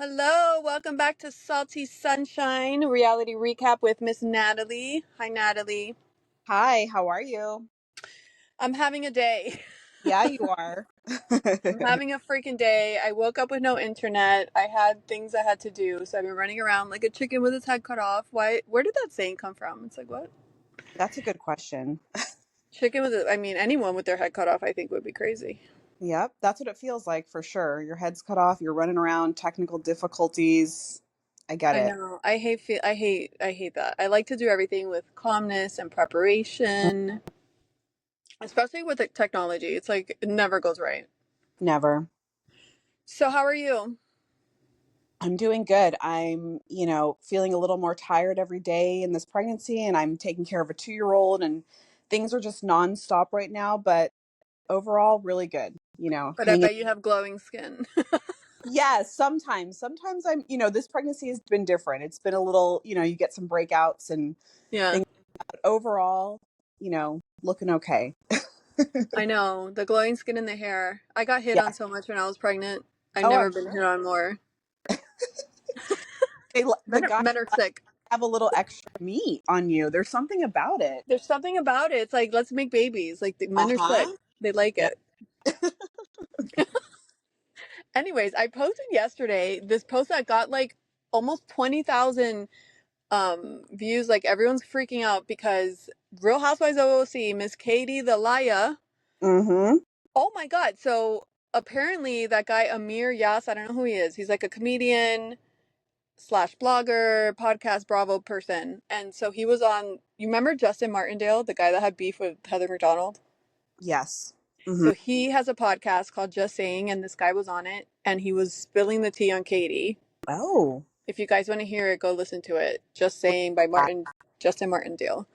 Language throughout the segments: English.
Hello, welcome back to Salty Sunshine Reality Recap with Miss Natalie. Hi, Natalie. Hi, how are you? I'm having a day. Yeah, you are. I'm having a freaking day. I woke up with no internet. I had things I had to do, so I've been running around like a chicken with its head cut off. Why? Where did that saying come from? It's like, what? That's a good question. Chicken with it? I mean, anyone with their head cut off, I think would be crazy. Yep, that's what it feels like for sure. Your head's cut off, you're running around, technical difficulties. I get I it. know. I hate that. I like to do everything with calmness and preparation, especially with the technology. It's like it never goes right. Never. So, how are you? I'm doing good. I'm feeling a little more tired every day in this pregnancy, and I'm taking care of a 2-year-old, and things are just nonstop right now, but overall, really good. But I Hanging. bet you have glowing skin. Yes, sometimes. Sometimes this pregnancy has been different. It's been a little, you get some breakouts and Yeah, things. Overall, looking okay. I know. The glowing skin and the hair. I got hit on Yeah. so much when I was pregnant. I've Oh, never I'm been sure hit on more. the guys Men are sick. have a little extra meat on you. There's something about it. There's something about it. It's like, let's make babies. Like, the men are sick. Uh-huh. They like Yeah. it. Anyways, I posted yesterday this post that got like almost 20,000 views. Like, everyone's freaking out because Real Housewives of OC, Miss Katie the Laya. Mm-hmm. Oh my God. So apparently that guy Amir Yas, I don't know who he is. He's like a comedian slash blogger, podcast Bravo person. And so he was on, you remember Justin Martindale, the guy that had beef with Heather McDonald? Yes. Mm-hmm. So he has a podcast called Just Saying, and this guy was on it, and he was spilling the tea on Katie. Oh. If you guys want to hear it, go listen to it. Just Look Saying by at that. Justin Martindale.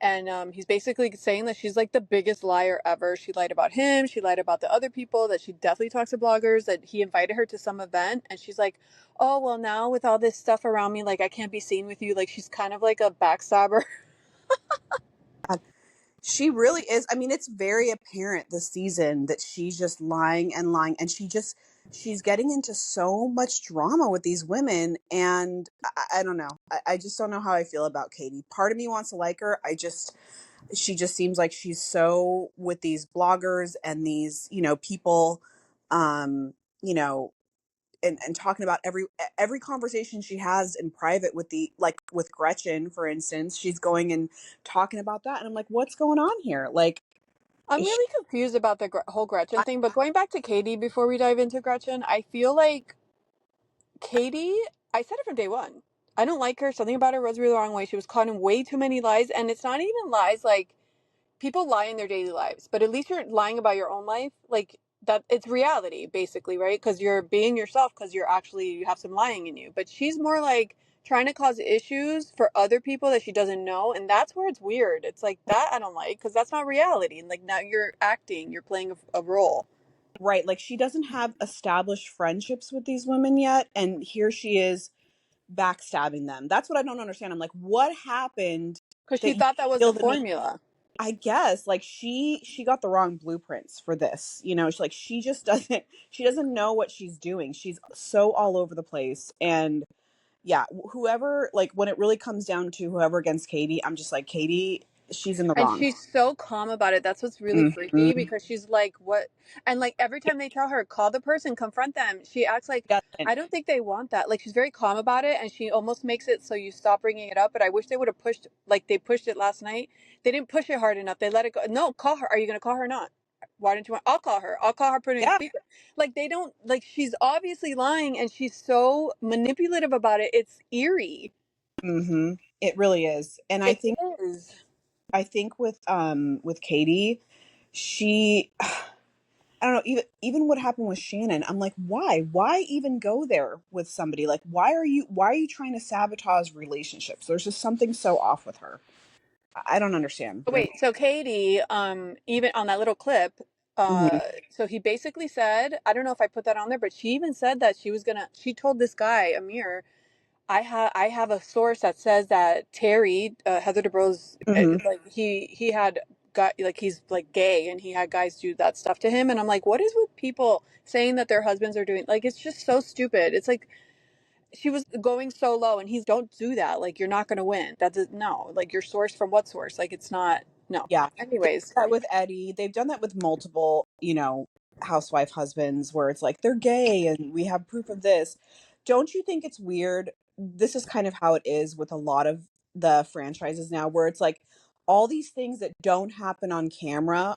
And he's basically saying that she's like the biggest liar ever. She lied about him. She lied about the other people, that she definitely talks to bloggers, that he invited her to some event. And she's like, oh, well, now with all this stuff around me, like I can't be seen with you. Like she's kind of like a backstabber. She really is. I mean, it's very apparent this season that she's just lying and lying, and she's getting into so much drama with these women, and I don't know. I just don't know how I feel about Katie. Part of me wants to like her. She just seems like she's so with these bloggers and these, people, um, you know, and talking about every conversation she has in private with like with Gretchen, for instance, she's going and talking about that. And I'm like, what's going on here? Like, I'm is she, really confused about the whole Gretchen I, thing. But going back to Katie before we dive into Gretchen, I feel like Katie, I said it from day one. I don't like her. Something about her rubs me the wrong way. She was caught in way too many lies. And it's not even lies like people lie in their daily lives, but at least you're lying about your own life. Like that, it's reality basically, right? Because you're being yourself, because you have some lying in you. But she's more like trying to cause issues for other people that she doesn't know, and that's where it's weird. It's like that I don't like, because that's not reality. And like now you're acting, you're playing a role. right. Like, she doesn't have established friendships with these women yet. And here she is backstabbing them. That's what I don't understand. I'm like, what happened Because she that you thought that was the feel the need? formula. I guess like she got the wrong blueprints for this. She's like, she doesn't know what she's doing. She's so all over the place. And yeah, whoever, like, when it really comes down to whoever against Katie, I'm just like, Katie, she's in the And wrong. she's so calm about it. That's what's really freaky, Mm-hmm. because she's like, what? And like every time they tell her, call the person, confront them, she acts like, Doesn't. I don't think they want that. Like she's very calm about it, and she almost makes it so you stop bringing it up. But I wish they would have pushed, like they pushed it last night. They didn't push it hard enough. They let it go. No, call her. Are you going to call her or not? Why don't you want? I'll call her. I'll call her, put it in Yeah. speaker. Like they don't, like she's obviously lying, and she's so manipulative about it. It's eerie. Mm-hmm. It really is. And I It think is. I think with Katie, she I don't know, even what happened with Shannon, I'm like, why? Why even go there with somebody? Like, why are you trying to sabotage relationships? There's just something so off with her. I don't understand. Wait, so Katie, even on that little clip, Mhm. so he basically said, I don't know if I put that on there, but she even said that she told this guy, Amir, I have a source that says that Terry, Heather Dubrow's, Mhm. like he had got, like he's like gay and he had guys do that stuff to him. And I'm like, what is with people saying that their husbands are doing, like, it's just so stupid. It's like, she was going so low, and he's don't do that. Like, you're not going to win. That's no. Like, your source from what source? Like, it's not. No. Yeah. They did Anyways, that with Eddie. They've done that with multiple, housewife husbands where it's like they're gay and we have proof of this. Don't you think it's weird? This is kind of how it is with a lot of the franchises now, where it's like all these things that don't happen on camera,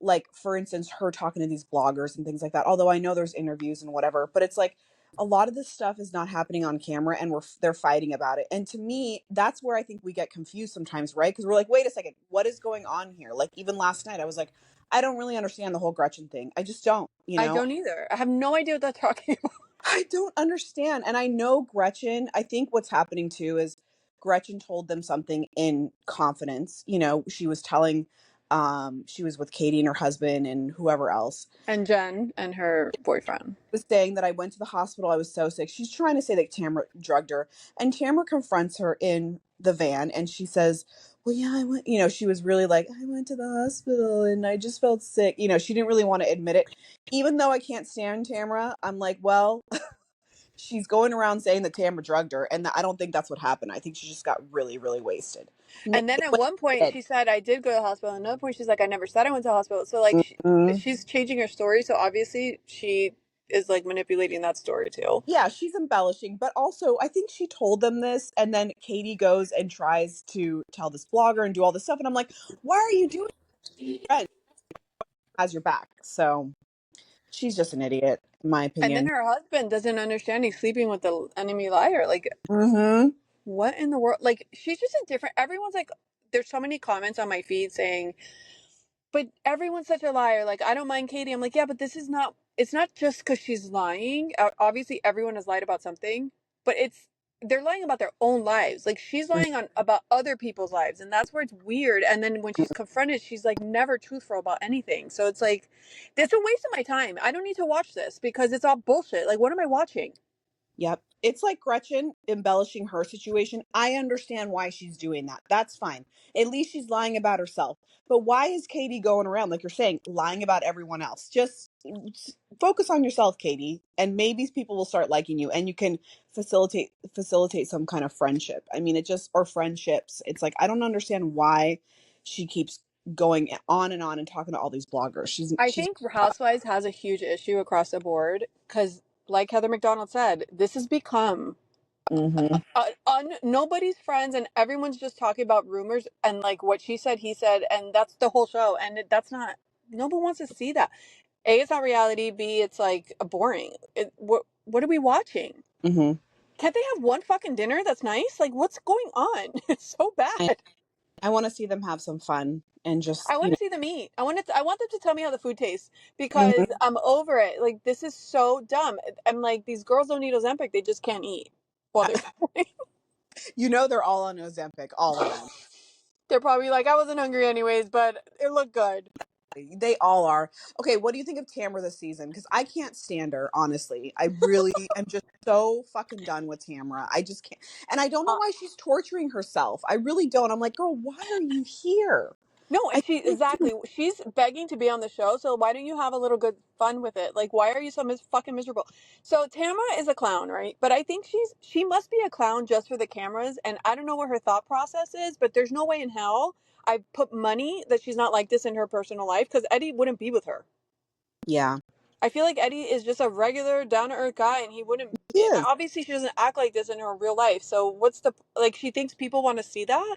like for instance her talking to these bloggers and things like that, although I know there's interviews and whatever, but it's like a lot of this stuff is not happening on camera and they're fighting about it. And to me, that's where I think we get confused sometimes, right? Because we're like, wait a second, what is going on here? Like even last night I was like, I don't really understand the whole Gretchen thing. I just don't, I don't either. I have no idea what they're talking about. I don't understand. And I know Gretchen, I think what's happening too is Gretchen told them something in confidence. She was telling, she was with Katie and her husband and whoever else. And Jen and her boyfriend. Was saying that I went to the hospital, I was so sick. She's trying to say that Tamara drugged her. And Tamara confronts her in the van and she says, well, yeah, I went, she was really like, I went to the hospital and I just felt sick. She didn't really want to admit it. Even though I can't stand Tamara, I'm like, well, she's going around saying that Tamara drugged her, and I don't think that's what happened. I think she just got really, really wasted. And then at one point she said, I did go to the hospital. Another point she's like, I never said I went to the hospital. So like Mhm. she's changing her story. So obviously she is like manipulating that story too. Yeah, she's embellishing, but also I think she told them this, and then Katie goes and tries to tell this blogger and do all this stuff, and I'm like, why are you doing that? Has your back. So she's just an idiot, in my And then opinion. her husband doesn't understand he's sleeping with the enemy liar. Like, Mm-hmm. what in the world? Like, she's just a different. Everyone's like, there's so many comments on my feed saying, but everyone's such a liar. Like, I don't mind Katie. I'm like, yeah, but this is not, it's not just because she's lying. Obviously, everyone has lied about something, but they're lying about their own lives. Like, she's lying on about other people's lives. And that's where it's weird. And then when she's confronted, she's like never truthful about anything. So it's like, it's a waste of my time. I don't need to watch this because it's all bullshit. Like, what am I watching? Yep. It's like Gretchen embellishing her situation. I understand why she's doing that. That's fine. At least she's lying about herself. But why is Katie going around, like you're saying, lying about everyone else? Just focus on yourself, Katie, and maybe people will start liking you and you can facilitate some kind of friendship. I mean, or friendships. It's like I don't understand why she keeps going on and talking to all these bloggers. I She's think Housewives has a huge issue across the board because, like Heather McDonald said, this has become Mhm. nobody's friends, and everyone's just talking about rumors and like what she said, he said, and that's the whole show. And that's not. Nobody wants to see that. A, it's not reality. B, it's like boring. What are we watching? Mhm. Can't they have one fucking dinner that's nice? Like, what's going on? It's so bad. I want to see them have some fun and just, I want to see them eat. I want them to tell me how the food tastes because Mhm. I'm over it. Like, this is so dumb. I'm like, these girls don't need Ozempic. They just can't eat while they're They're all on Ozempic, all of them. they're probably like, I wasn't hungry anyways, but it looked good. They all are. Okay, what do you think of Tamara this season? Because I can't stand her, honestly. I really am just so fucking done with Tamara. I just can't. And I don't know Uh, why she's torturing herself. I really don't. I'm like, girl, why are you here? no, I and she really do. exactly. She's begging to be on the show, so why don't you have a little good fun with it? Like, why are you so fucking miserable? So Tamara is a clown, right? But I think she must be a clown just for the cameras, and I don't know what her thought process is, but there's no way in hell I put money that she's not like this in her personal life because Eddie wouldn't be with her. Yeah, I feel like Eddie is just a regular down to earth guy, and he wouldn't. he is. Obviously, she doesn't act like this in her real life. So what's the like? She thinks people want to see that.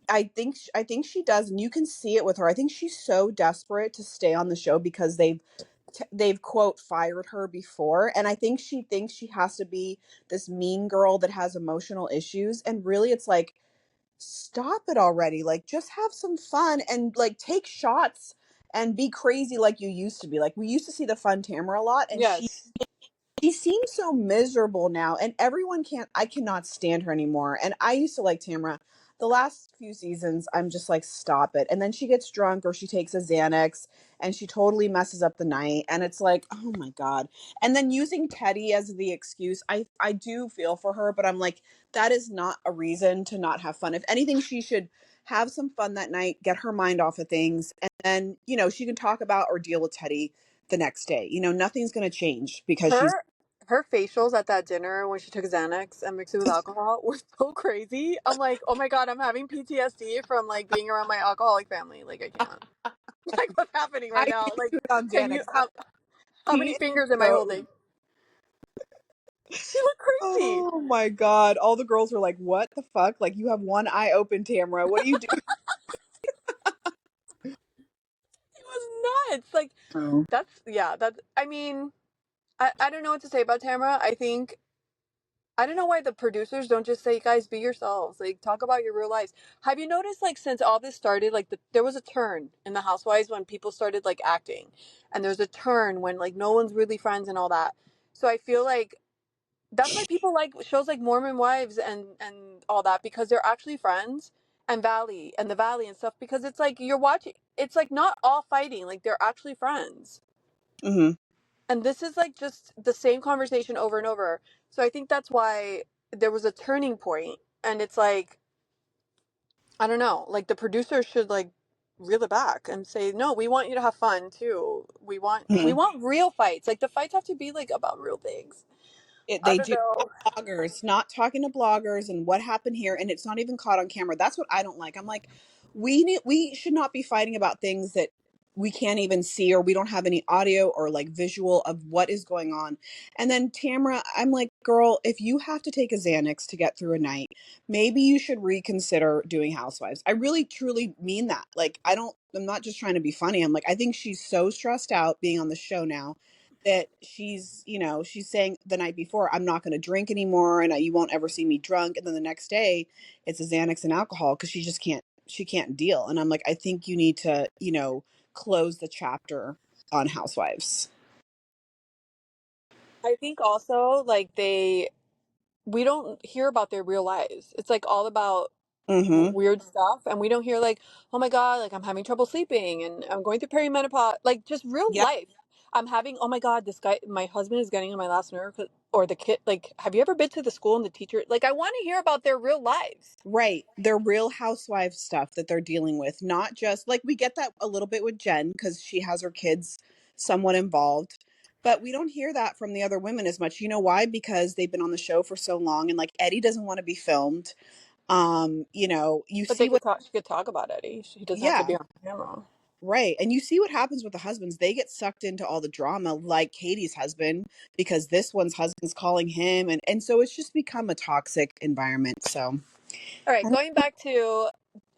I think she does, and you can see it with her. I think she's so desperate to stay on the show because they've quote fired her before, and I think she thinks she has to be this mean girl that has emotional issues, and really it's like stop it already. Like just have some fun and like take shots and be crazy like you used to be. Like we used to see the fun Tamara a lot, and Yes, she seems so miserable now, and I cannot stand her anymore. And I used to like Tamara. The last few seasons, I'm just like, stop it. And then she gets drunk or she takes a Xanax and she totally messes up the night. And it's like, oh my God. And then using Teddy as the excuse, I do feel for her, but I'm like, that is not a reason to not have fun. If anything, she should have some fun that night, get her mind off of things, and then, she can talk about or deal with Teddy the next day. Nothing's going to change because she's her her facials at that dinner when she took Xanax and mixed it with alcohol were so crazy. I'm like, oh my god, I'm having PTSD from like being around my alcoholic family. Like I can't. Like what's happening I right now? can't Like, do it on can you? Xanax. How He many is fingers am I so. holding? She looked crazy. Oh my God. All the girls were like, what the fuck? Like, you have one eye open, Tamara. What are you doing? It was nuts. Like Oh. that's yeah. That's I mean, I don't know what to say about Tamara. I don't know why the producers don't just say, guys, be yourselves. Like, talk about your real lives. Have you noticed, like, since all this started, like, there was a turn in the Housewives when people started, like, acting. And there's a turn when, like, no one's really friends and all that. So I feel like that's why people like shows like Mormon Wives and all that, because they're actually friends. And Valley and the Valley and stuff, because it's like you're watching, it's like not all fighting, like, they're actually friends. Hmm. And this is like just the same conversation over and over. So I think that's why there was a turning point. And it's like, I don't know, like the producers should like reel it back and say, no, we want you to have fun too. We want real fights. Like the fights have to be like about real things. I They don't do know. bloggers, not talking to bloggers and what happened here, and it's not even caught on camera. That's what I don't like. I'm like, we should not be fighting about things that we can't even see, or we don't have any audio or like visual of what is going on. And then Tamara, I'm like, girl, if you have to take a Xanax to get through a night, maybe you should reconsider doing Housewives. I really truly mean that. Like, I'm not just trying to be funny. I'm like, I think she's so stressed out being on the show now that she's saying the night before, I'm not going to drink anymore, and you won't ever see me drunk. And then the next day it's a Xanax and alcohol because she can't deal. And I'm like, I think you need to, close the chapter on Housewives. I think also like we don't hear about their real lives. It's like all about Mm-hmm. weird stuff, and we don't hear like, oh my god, like I'm having trouble sleeping and I'm going through perimenopause, like just real Yep. life. I'm having, oh my god, this guy, my husband is getting on my last nerve, or the kid, like, have you ever been to the school and the teacher, like, I want to hear about their real lives. Right. Their real housewife stuff that they're dealing with, not just like we get that a little bit with Jen because she has her kids somewhat involved. But we don't hear that from the other women as much. You know why? Because they've been on the show for so long, and like Eddie doesn't want to be filmed. You But see what, she could talk about Eddie. He doesn't have to yeah, be on camera. right. And you see what happens with the husbands. They get sucked into all the drama, like Katie's husband, because this one's husband's calling him. And so it's just become a toxic environment. So, All right, I don't- going back to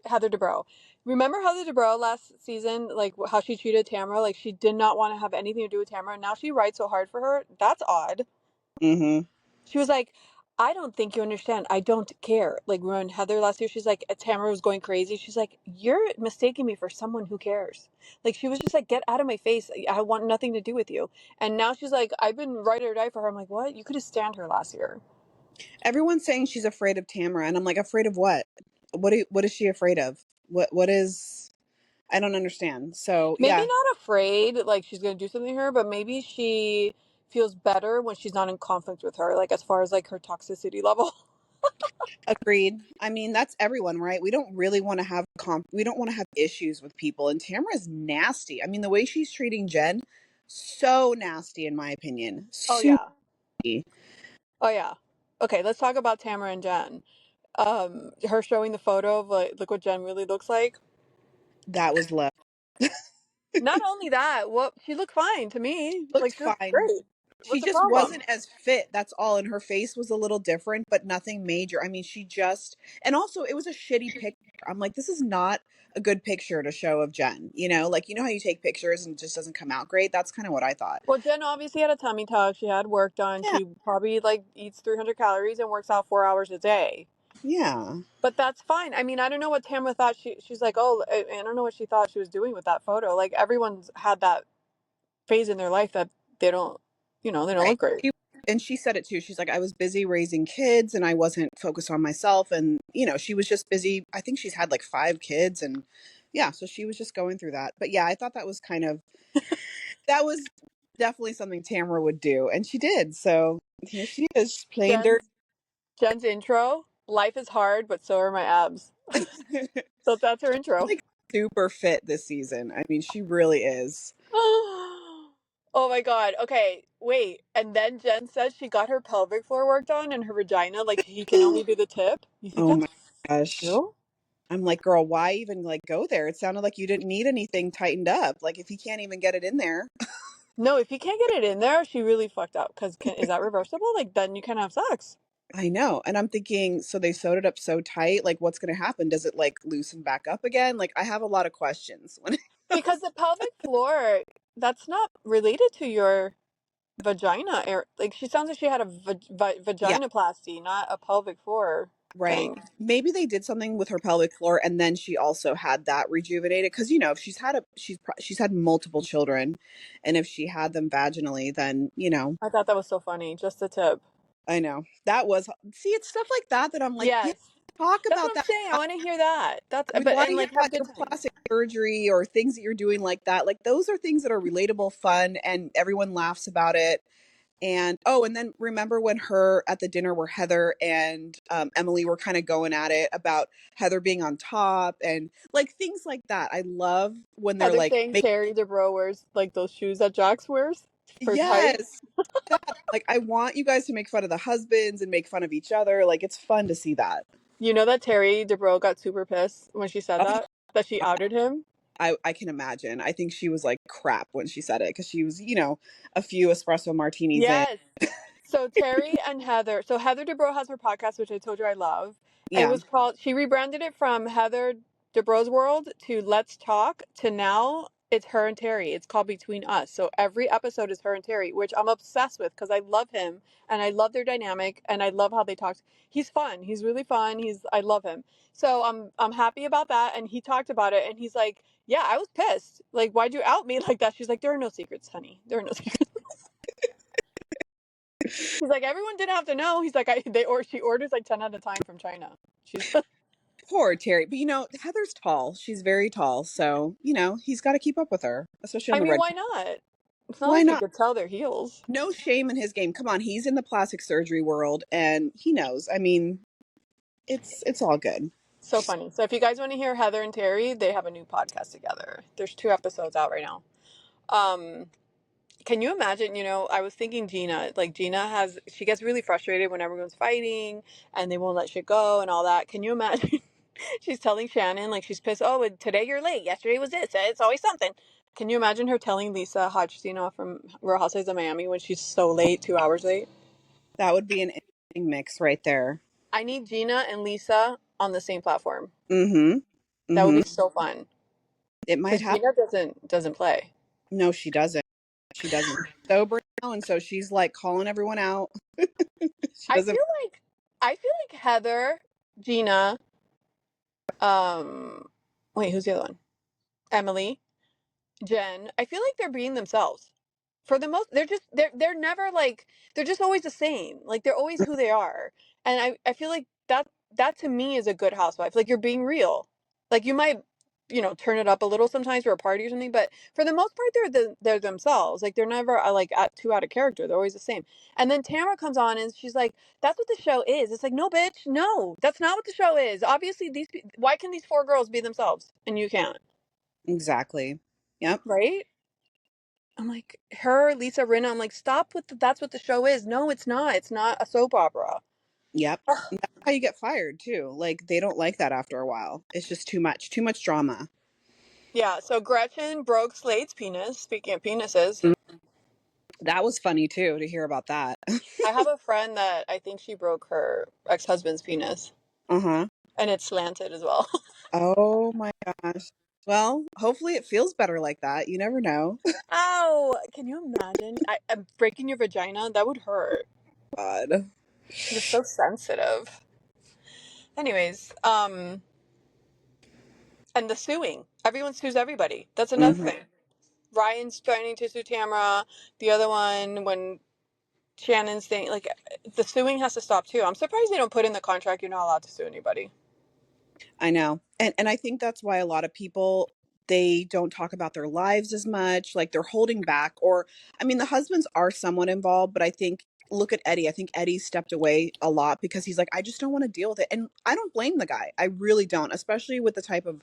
Heather Dubrow. Remember Heather Dubrow last season, like how she treated Tamara? Like she did not want to have anything to do with Tamara. Now she writes so hard for her. That's odd. Mhm. She was like, I don't think you understand. I don't care. Like when Heather last year, she's like, Tamara was going crazy. She's like, you're mistaking me for someone who cares. Like she was just like, get out of my face. I want nothing to do with you. And now she's like, I've been ride or die for her. I'm like, what? You could have stand her last year. Everyone's saying she's afraid of Tamara, and I'm like, afraid of what? What is she afraid of? What is I don't understand. So, Maybe yeah, not afraid, like she's gonna do something to her, but maybe she feels better when she's not in conflict with her, like as far as like her toxicity level. agreed. I mean, that's everyone, right? We don't really want to have we don't want to have issues with people, and Tamara's nasty. I mean, the way she's treating Jen, so nasty in my opinion. Oh Super. yeah. Oh yeah. Okay, let's talk about Tamara and Jen. Her showing the photo of like, look what Jen really looks like. That was low. Not only that, what, she looked fine to me. Looked Like she looked fine. great. She What's the just problem? wasn't as fit. That's all. And her face was a little different, but nothing major. I mean, and also it was a shitty picture. I'm like, this is not a good picture to show of Jen. Like, how you take pictures and it just doesn't come out great? That's kind of what I thought. Well, Jen obviously had a tummy tuck. She had work done. Yeah. She probably like eats 300 calories and works out 4 hours a day. Yeah. But that's fine. I mean, I don't know what Tamara thought. She's like, oh, I don't know what she thought she was doing with that photo. Like everyone's had that phase in their life that they don't, they don't Right. look great. And she said it too. She's like, I was busy raising kids and I wasn't focused on myself. And, she was just busy. I think she's had like 5 kids. And yeah, so she was just going through that. But yeah, I thought that was definitely something Tamara would do. And she did. So here she is playing dirt. Jen's Jen's intro. Life is hard, but so are my abs. So that's her intro. Like super fit this season. I mean, she really is. Oh my God. Okay, wait. And then Jen said she got her pelvic floor work done and her vagina, like he can only do the tip. You think Oh my that's gosh. real? I'm like, girl, why even like go there? It sounded like you didn't need anything tightened up. Like if he can't even get it in there. No, if he can't get it in there, she really fucked up. Because is that reversible? Like, then you can have sex. I know. And I'm thinking, so they sewed it up so tight, like what's going to happen? Does it like loosen back up again? Like I have a lot of questions. Because the pelvic floor, that's not related to your vagina. Like, she sounds like she had a Yeah, vaginoplasty, not a pelvic floor right. thing. Maybe they did something with her pelvic floor and then she also had that rejuvenated cuz if she's had she's had multiple children and if she had them vaginally then, I thought that was so funny. Just the tip. I know. That was see it's stuff like that that I'm like, yeah, Yes. talk That's about what I'm that. saying. I want to hear that. That's, We but, want and to hear like have about good your times. plastic surgery or things that you're doing like that. Like those are things that are relatable, fun, and everyone laughs about it. And oh, and then remember when her at the dinner where Heather and Emily were kind of going at it about Heather being on top and like things like that. I love when they're Heather like, saying Terry Dubrow wears like those shoes that Jax wears for height. yes, that. Like I want you guys to make fun of the husbands and make fun of each other. Like it's fun to see that. You know that Terry Dubrow got super pissed when she said Oh, that she outed him. I can imagine. I think she was like crap when she said it because she was, a few espresso martinis in. Yes. So Terry and Heather. So Heather Dubrow has her podcast, which I told you I love. It Yeah, was called. She rebranded it from Heather Dubrow's World to Let's Talk to now it's her and Terry. It's called Between Us. So every episode is her and Terry, which I'm obsessed with because I love him and I love their dynamic and I love how they talk. He's fun. He's really fun. I love him. So I'm happy about that. And he talked about it and he's like, yeah, I was pissed. Like, why'd you out me like that? She's like, there are no secrets, honey. There are no secrets. He's like, everyone didn't have to know. He's like, she orders like 10 at a time from China. She's, poor Terry. But Heather's tall. She's very tall. So, he's got to keep up with her, especially on I the mean, red why carpet. not? It's not Why like he not? could tell their heels. No shame in his game. Come on, he's in the plastic surgery world and he knows. I mean, it's all good. So funny. So if you guys want to hear Heather and Terry, they have a new podcast together. There's 2 episodes out right now. Um, can you imagine? I was thinking Gina. Like she gets really frustrated when everyone's fighting and they won't let shit go and all that. Can you imagine? She's telling Shannon like she's pissed. Oh, today you're late. Yesterday was this. It's always something. Can you imagine her telling Lisa Hodgson from Real Housewives of Miami when she's so late, 2 hours late? That would be an interesting mix right there. I need Gina and Lisa on the same platform. Mm-hmm. That would Mm-hmm. be so fun It might because happen. Gina doesn't play. No, she doesn't. She doesn't. She's sober now, and so she's like calling everyone out. She I doesn't. feel like I feel like Heather, Gina, um, wait, who's the other one? Emily, Jen. I feel like they're being themselves. For the most, they're never like they're just always the same. Like they're always who they are, and I feel like that to me is a good housewife. Like you're being real. Like you might turn it up a little sometimes for a party or something, but for the most part they're themselves. Like they're never like too out of character. They're always the same. And then Tamara comes on and she's like, "That's what the show is." It's like, no, bitch, no, that's not what the show is. Obviously, why can these 4 girls be themselves and you can't? Exactly. Yep. Right? I'm like, her, Lisa Rinna, I'm like, stop with that's what the show is. No, it's not. It's not a soap opera. Yep. Ugh. And that's how you get fired too. Like they don't like that after a while. It's just too much. Too much drama. Yeah, so Gretchen broke Slade's penis. Speaking of penises, Mm, that was funny too to hear about that. I have a friend that I think she broke her ex-husband's penis, Uh-huh. and it's slanted as well. Oh my gosh. Well, hopefully it feels better like that. You never know. Ow! Can you imagine? I'm breaking your vagina. That would hurt. God. You're so sensitive. Anyways, and the suing. Everyone sues everybody. That's another Hmm. thing. Ryan's threatening to sue Tamara. The other one, when Shannon's thing, like the suing has to stop too. I'm surprised they don't put in the contract you're not allowed to sue anybody. I know. And I think that's why a lot of people they don't talk about their lives as much, like they're holding back or I mean the husbands are somewhat involved, but I think look at Eddie. I think Eddie stepped away a lot because he's like I just don't want to deal with it. And I don't blame the guy. I really don't, especially with the type of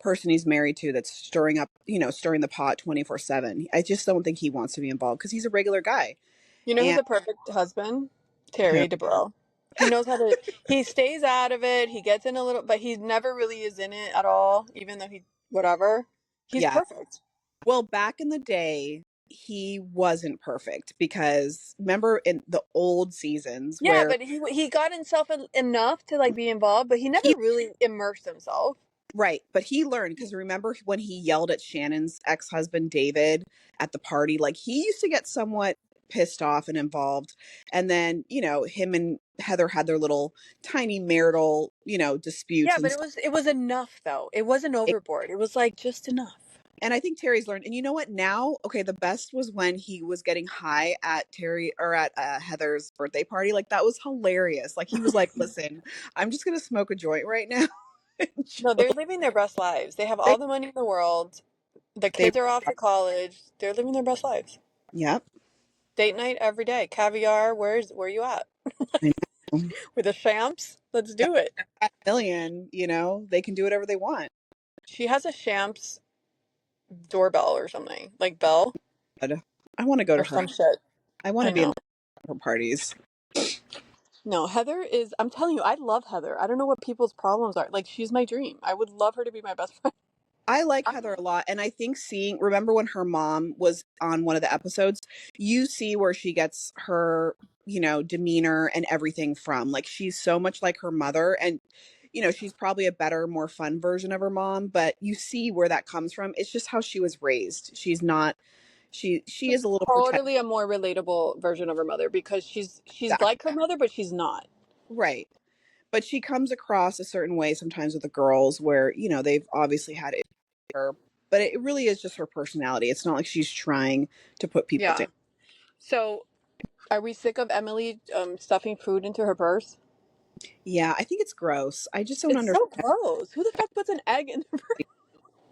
person he's married to that's stirring up, stirring the pot 24/7. I just don't think he wants to be involved because he's a regular guy. You know who's And a perfect husband? who? Terry Dubrow. He knows how to. He stays out of it. He gets in a little, but he never really is in it at all. Even though he whatever, he's Yeah. perfect. Well, back in the day, he wasn't perfect because remember in the old seasons Yeah, where but he got himself enough to like be involved, but he never he really immersed himself. right, but he learned because remember when he yelled at Shannon's ex-husband David at the party, like he used to get somewhat pissed off and involved. And then, him and Heather had their little tiny marital, disputes Yeah, and but stuff. it was enough though. It wasn't overboard. It was like just enough. And I think Terry's learned. And you know what? Now, okay, the best was when he was getting high at Terry or at Heather's birthday party. Like that was hilarious. Like he was like, "Listen, I'm just gonna smoke a joint right now." and No, chill." they're living their best lives. They have They, all the money in the world. The they, kids are off to college. They're living their best lives. yep. Date night every day. Caviar. Where you at? I know. With the champs? Let's Got do it. a million. They can do whatever they want. She has a champs doorbell or something like bell But I want to go to or her. some shit. I want I to be in know. her parties. No, Heather is. I'm telling you, I love Heather. I don't know what people's problems are. Like she's my dream. I would love her to be my best friend. I like Heather a lot. And I think remember when her mom was on one of the episodes, you see where she gets her, demeanor and everything from. Like she's so much like her mother. And, she's probably a better, more fun version of her mom, but you see where that comes from. It's just how she was raised. She's not, she is a little protective. Totally a more relatable version of her mother because she's Exactly. like her mother, but she's not. Right. But she comes across a certain way sometimes with the girls where, they've obviously had it with her, but it really is just her personality. It's not like she's trying to put people down. Yeah. So, are we sick of Emily stuffing food into her purse? Yeah, I think it's gross. I just don't It's understand. so gross. Who the fuck puts an egg in her purse?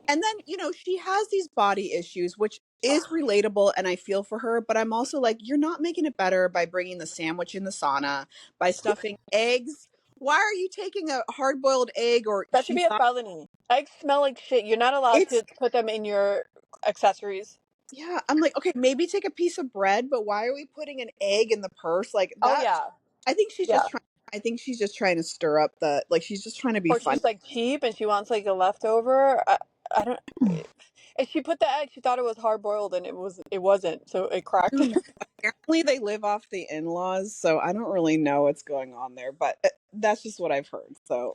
And then, she has these body issues, which is relatable and I feel for her, but I'm also like, you're not making it better by bringing the sandwich in the sauna, by stuffing eggs. Why are you taking a hard-boiled egg or That should she be a thought felony. Eggs smell like shit. You're not allowed it's to put them in your accessories. yeah, I'm like, okay, maybe take a piece of bread, but why are we putting an egg in the purse? Like Oh that yeah, I think she's yeah. just trying I think she's just trying to stir up she's just trying to be Or funny. she's like cheap and she wants like a leftover. I don't. And she put the egg. She thought it was hard boiled and it wasn't. So it I cracked in don't know. her. Apparently they live off the in-laws, so I don't really know what's going on there, but that's just what I've heard. So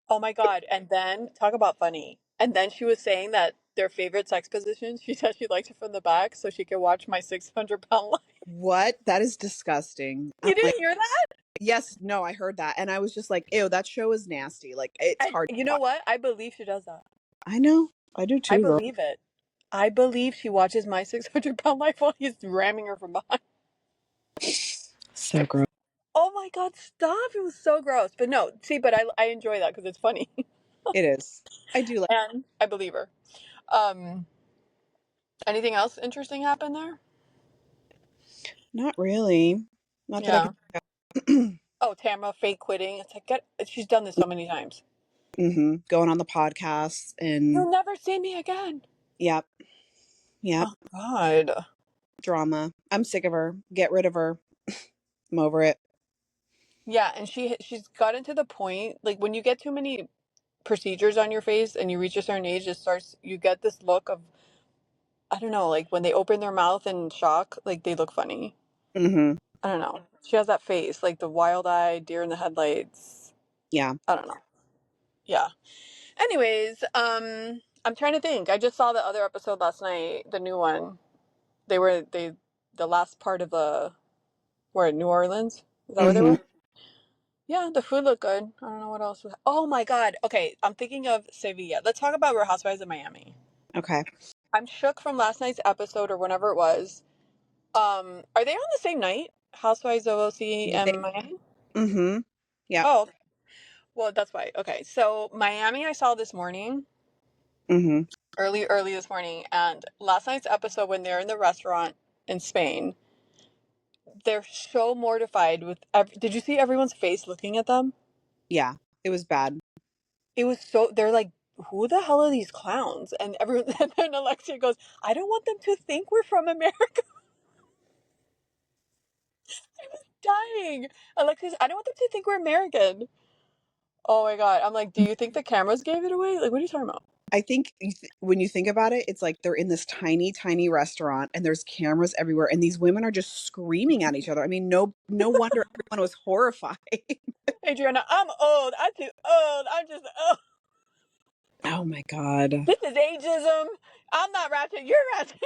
Oh my god! And then talk about funny. And then she was saying that their favorite sex position. She said she liked it from the back so she could watch my 600 pound life. what? That is disgusting. I'm You like, didn't hear that? yes, no, I heard that, and I was just like, ew, that show is nasty. Like it's And hard to you know watch. what? I believe she does that. I know, I do I too, girl. believe it. I believe she watches my 600 pound life while he's ramming her from behind. So gross. Oh my god, stop. It was so gross. But no, see, but I enjoy that because it's funny. It is. I do like. And I believe her. Um, anything else interesting happened there? Not really. Not that I Yeah. can. Oh, Tamara fake quitting. It's like, she's done this so many times. Going on the podcast and You'll never see me again. yep, yep, Oh, God. drama. I'm sick of her. Get rid of her. I'm over it. Yeah, and she's gotten to the point, like, when you get too many procedures on your face and you reach a certain age, you get this look of, I don't know, like, when they open their mouth in shock, like, they look funny. hmm I don't know. She has that face, like the wild-eyed deer in the headlights. Yeah. I don't know. Yeah. Anyways, I'm trying to think. I just saw the other episode last night, the new one. The last part of where New Orleans. Is that where they hmm were? Yeah, the food looked good. I don't know what else. Oh my God. Okay, I'm thinking of Sevilla. Let's talk about Real Housewives of Miami. Okay. I'm shook from last night's episode or whenever it was. Are they on the same night? Housewives of OC They, and Miami? hmm Yeah. Oh, well, that's why. Okay, so Miami I saw this morning, hmm early this morning, and last night's episode when they're in the restaurant in Spain, they're so mortified with. Did you see everyone's face looking at them? Yeah. It was bad. It was so. They're like who the hell are these clowns? And everyone, and then Alexia goes, I don't want them to think we're from America. I was dying. Alexia, I don't want them to think we're American. Oh my God. I'm like, do you think the cameras gave it away? Like, what are you talking about? I think when you think about it, it's like they're in this tiny, tiny restaurant and there's cameras everywhere, and these women are just screaming at each other. I mean, no wonder everyone was horrified. Adriana, I'm old. I'm too old. I'm just old. Oh my God. This is ageism. I'm not ratchet. You're ratchet.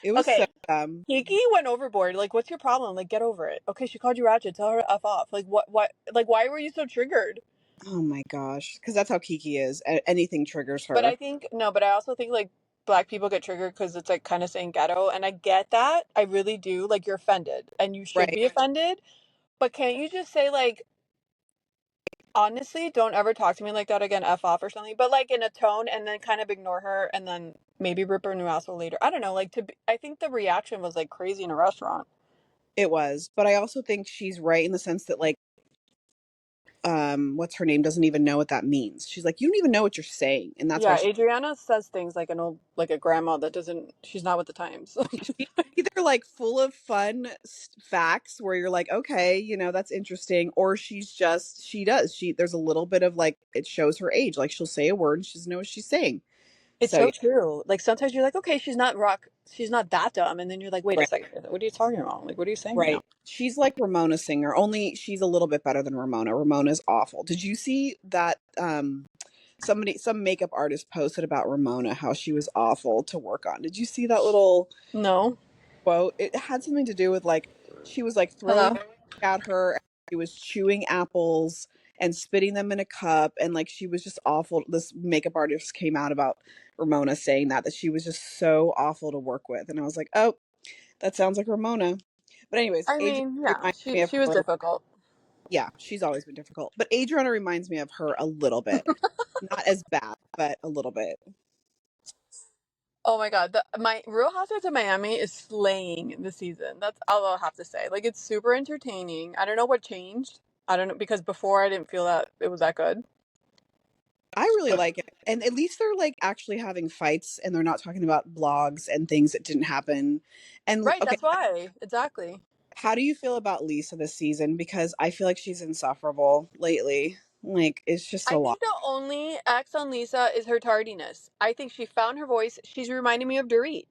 It was so Okay. dumb. Kiki went overboard. Like, what's your problem? Like, get over it. Okay, she called you ratchet. Tell her to F off. Like, what, like, why were you so triggered? Oh my gosh. Because that's how Kiki is. Anything triggers But her. I think, no, but I also think, like, black people get triggered because it's, like, kind of saying ghetto. And I get that. I really do. Like, you're offended. And you should Right. be offended. But can't you just say, like, honestly, don't ever talk to me like that again, F off or something, but like in a tone, and then kind of ignore her and then maybe rip her new asshole later. I don't know. Like, I think the reaction was like crazy in a restaurant. It was. But I also think she's right in the sense that, like, what's her name doesn't even know what that means. She's like, you don't even know what you're saying. And that's why Yeah, Adriana says things like an old, like a grandma that doesn't, she's not with the times. she's either like full of fun facts where you're like, okay, that's interesting, or there's a little bit of like, it shows her age. Like, she'll say a word and she doesn't know what she's saying. It's So so yeah, true. Like sometimes you're like, okay, she's not that dumb, and then you're like, wait a right, second, what are you talking about? Like, what are you saying right now? right. She's like Ramona Singer, only she's a little bit better than Ramona. Ramona's awful. Did you see that? Some makeup artist posted about Ramona, how she was awful to work on. Did you see that little No. quote? It had something to do with, like, she was like throwing Hello. makeup at her, and she was chewing apples and spitting them in a cup, and like, she was just awful. This makeup artist came out about Ramona saying that she was just so awful to work with, and I was like, oh, that sounds like Ramona. But anyways, I Adriana mean, yeah, reminds me of she was her. difficult. Yeah, she's always been difficult, but Adriana reminds me of her a little bit, not as bad, but a little bit. Oh my God, my Real Housewives of Miami is slaying this season. That's all I'll have to say. Like, it's super entertaining. I don't know what changed. I don't know, because before I didn't feel that it was that good. I really like it. And at least they're like actually having fights and they're not talking about blogs and things that didn't happen. And Right, okay, that's why. Exactly. how do you feel about Lisa this season? Because I feel like she's insufferable lately. Like, it's just a I lot. think the only X on Lisa is her tardiness. I think she found her voice. She's reminding me of Dorit.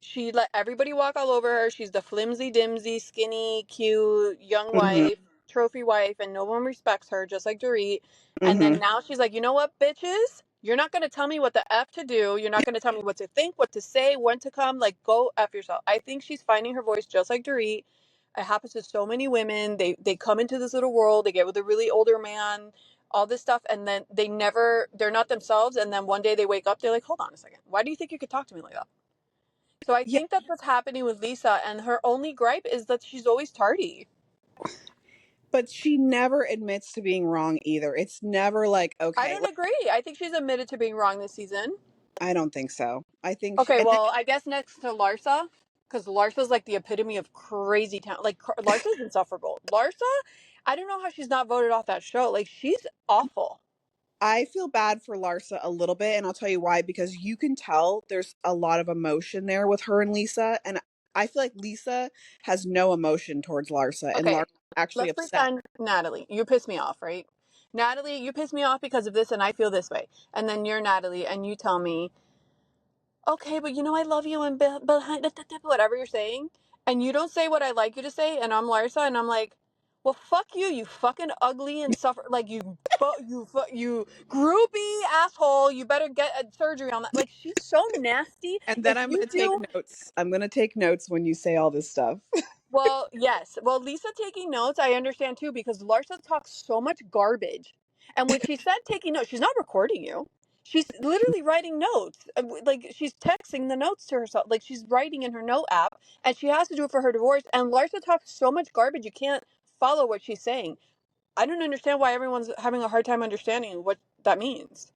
She let everybody walk all over her. She's the flimsy, dimsy, skinny, cute, young Hmm. wife, trophy wife, and no one respects her, just like Dorit. And Hmm. then now she's like, you know what, bitches? You're not going to tell me what the F to do. You're not going to tell me what to think, what to say, when to come. Like, go F yourself. I think she's finding her voice just like Dorit. It happens to so many women. They come into this little world. They get with a really older man, all this stuff, and then they're not themselves, and then one day they wake up, they're like, hold on a second, why do you think you could talk to me like that? So I Yeah, think that's what's happening with Lisa, and her only gripe is that she's always tardy. but she never admits to being wrong either. It's never like, I okay, don't agree. I think she's admitted to being wrong this season. I don't think so. I think Okay, and then well, I guess next to Larsa, because Larsa's like the epitome of crazy town. Like, Larsa's insufferable. Larsa, I don't know how she's not voted off that show. Like, she's awful. I feel bad for Larsa a little bit, and I'll tell you why, because you can tell there's a lot of emotion there with her and Lisa, and I feel like Lisa has no emotion towards Larsa, and Okay, Larsa actually let's upset. pretend Natalie. You piss me off, right? Natalie, you piss me off because of this, and I feel this way. And then you're Natalie, and you tell me, okay, but you know I love you, and behind whatever you're saying, and you don't say what I like you to say, and I'm Larsa, and I'm like, well, fuck you, you fucking ugly and suffer, like you groupie asshole. You better get a surgery on that. Like, she's so nasty. And then If I'm you gonna take do notes. I'm gonna take notes when you say all this stuff. Well, yes. Well, Lisa taking notes, I understand too, because Larsa talks so much garbage. And when she said taking notes, she's not recording you. She's literally writing notes. Like, she's texting the notes to herself. Like, she's writing in her note app, and she has to do it for her divorce. And Larsa talks so much garbage, you can't follow what she's saying. I don't understand why everyone's having a hard time understanding what that means.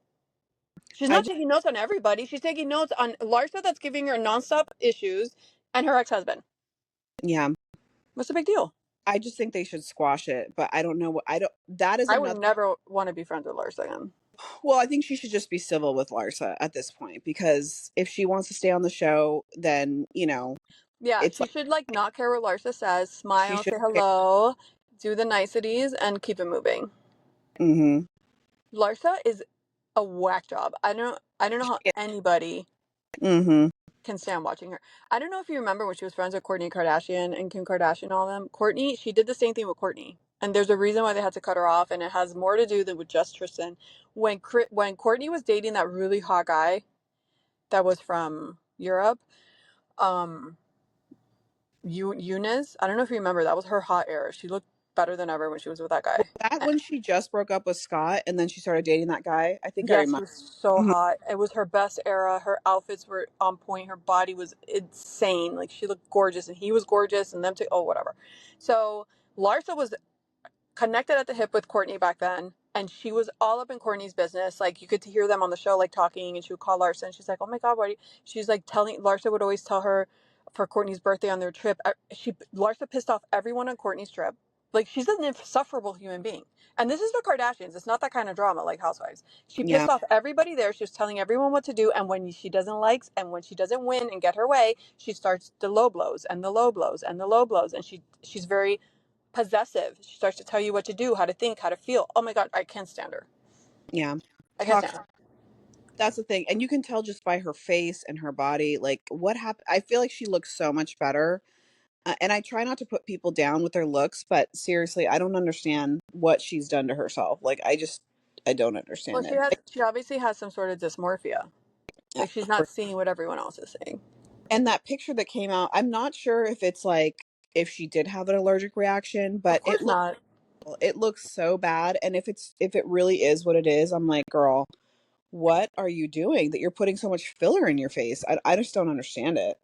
She's I not just, taking notes on everybody. She's taking notes on Larsa, that's giving her nonstop issues, and her ex husband. yeah, What's the big deal? I just think they should squash it, but I don't know what I don't. That is I would another. never want to be friends with Larsa again. Well, I think she should just be civil with Larsa at this point because if she wants to stay on the show, then Yeah, it's she like should like not care what Larsa says, she smile, should. say hello, do the niceties, and keep it moving. Mm-hmm. Larsa is a whack job. I don't know how anybody Mm-hmm. can stand watching her. I don't know if you remember when she was friends with Kourtney Kardashian and Kim Kardashian and all them. Kourtney, she did the same thing with Kourtney. And there's a reason why they had to cut her off, and it has more to do than with just Tristan. When Kourtney was dating that really hot guy that was from Europe, um, Eunice, I don't know if you remember, that was her hot era. She looked better than ever when she was with that Was guy. that when she just broke up with Scott and then she started dating that guy? I think I Yes, she remember. was so Mhm. hot. It was her best era. Her outfits were on point. Her body was insane. Like she looked gorgeous, and he was gorgeous, and them too. Oh, whatever. So Larsa was connected at the hip with Kourtney back then, and she was all up in Kourtney's business. Like you could hear them on the show, like talking, and she would call Larsa, and she's like, "Oh my God, what?" She's like telling Larsa would always tell her for Kourtney's birthday on their trip. Larsa pissed off everyone on Kourtney's trip. Like she's an insufferable human being. And this is the Kardashians. It's not that kind of drama like Housewives. She Yeah, pissed off everybody there. She was telling everyone what to do. And when she doesn't like, and when she doesn't win and get her way, she starts the low blows and the low blows and the low blows. And she's very possessive. She starts to tell you what to do, how to think, how to feel. Oh my God, I can't stand her. yeah. I can't stand Toxic. her. That's the thing. And you can tell just by her face and her body, like what happened. I feel like she looks so much better. And I try not to put people down with their looks, but seriously, I don't understand what she's done to herself. Like, I don't Well, understand she it. has. She obviously has some sort of dysmorphia. Like she's not seeing what everyone else is seeing. And that picture that came out, I'm not sure if it's like, if she did have an allergic reaction, Of but course not. it looks so bad. And if it really is what it is, I'm like, girl, what are you doing that you're putting so much filler in your face? I just don't understand it.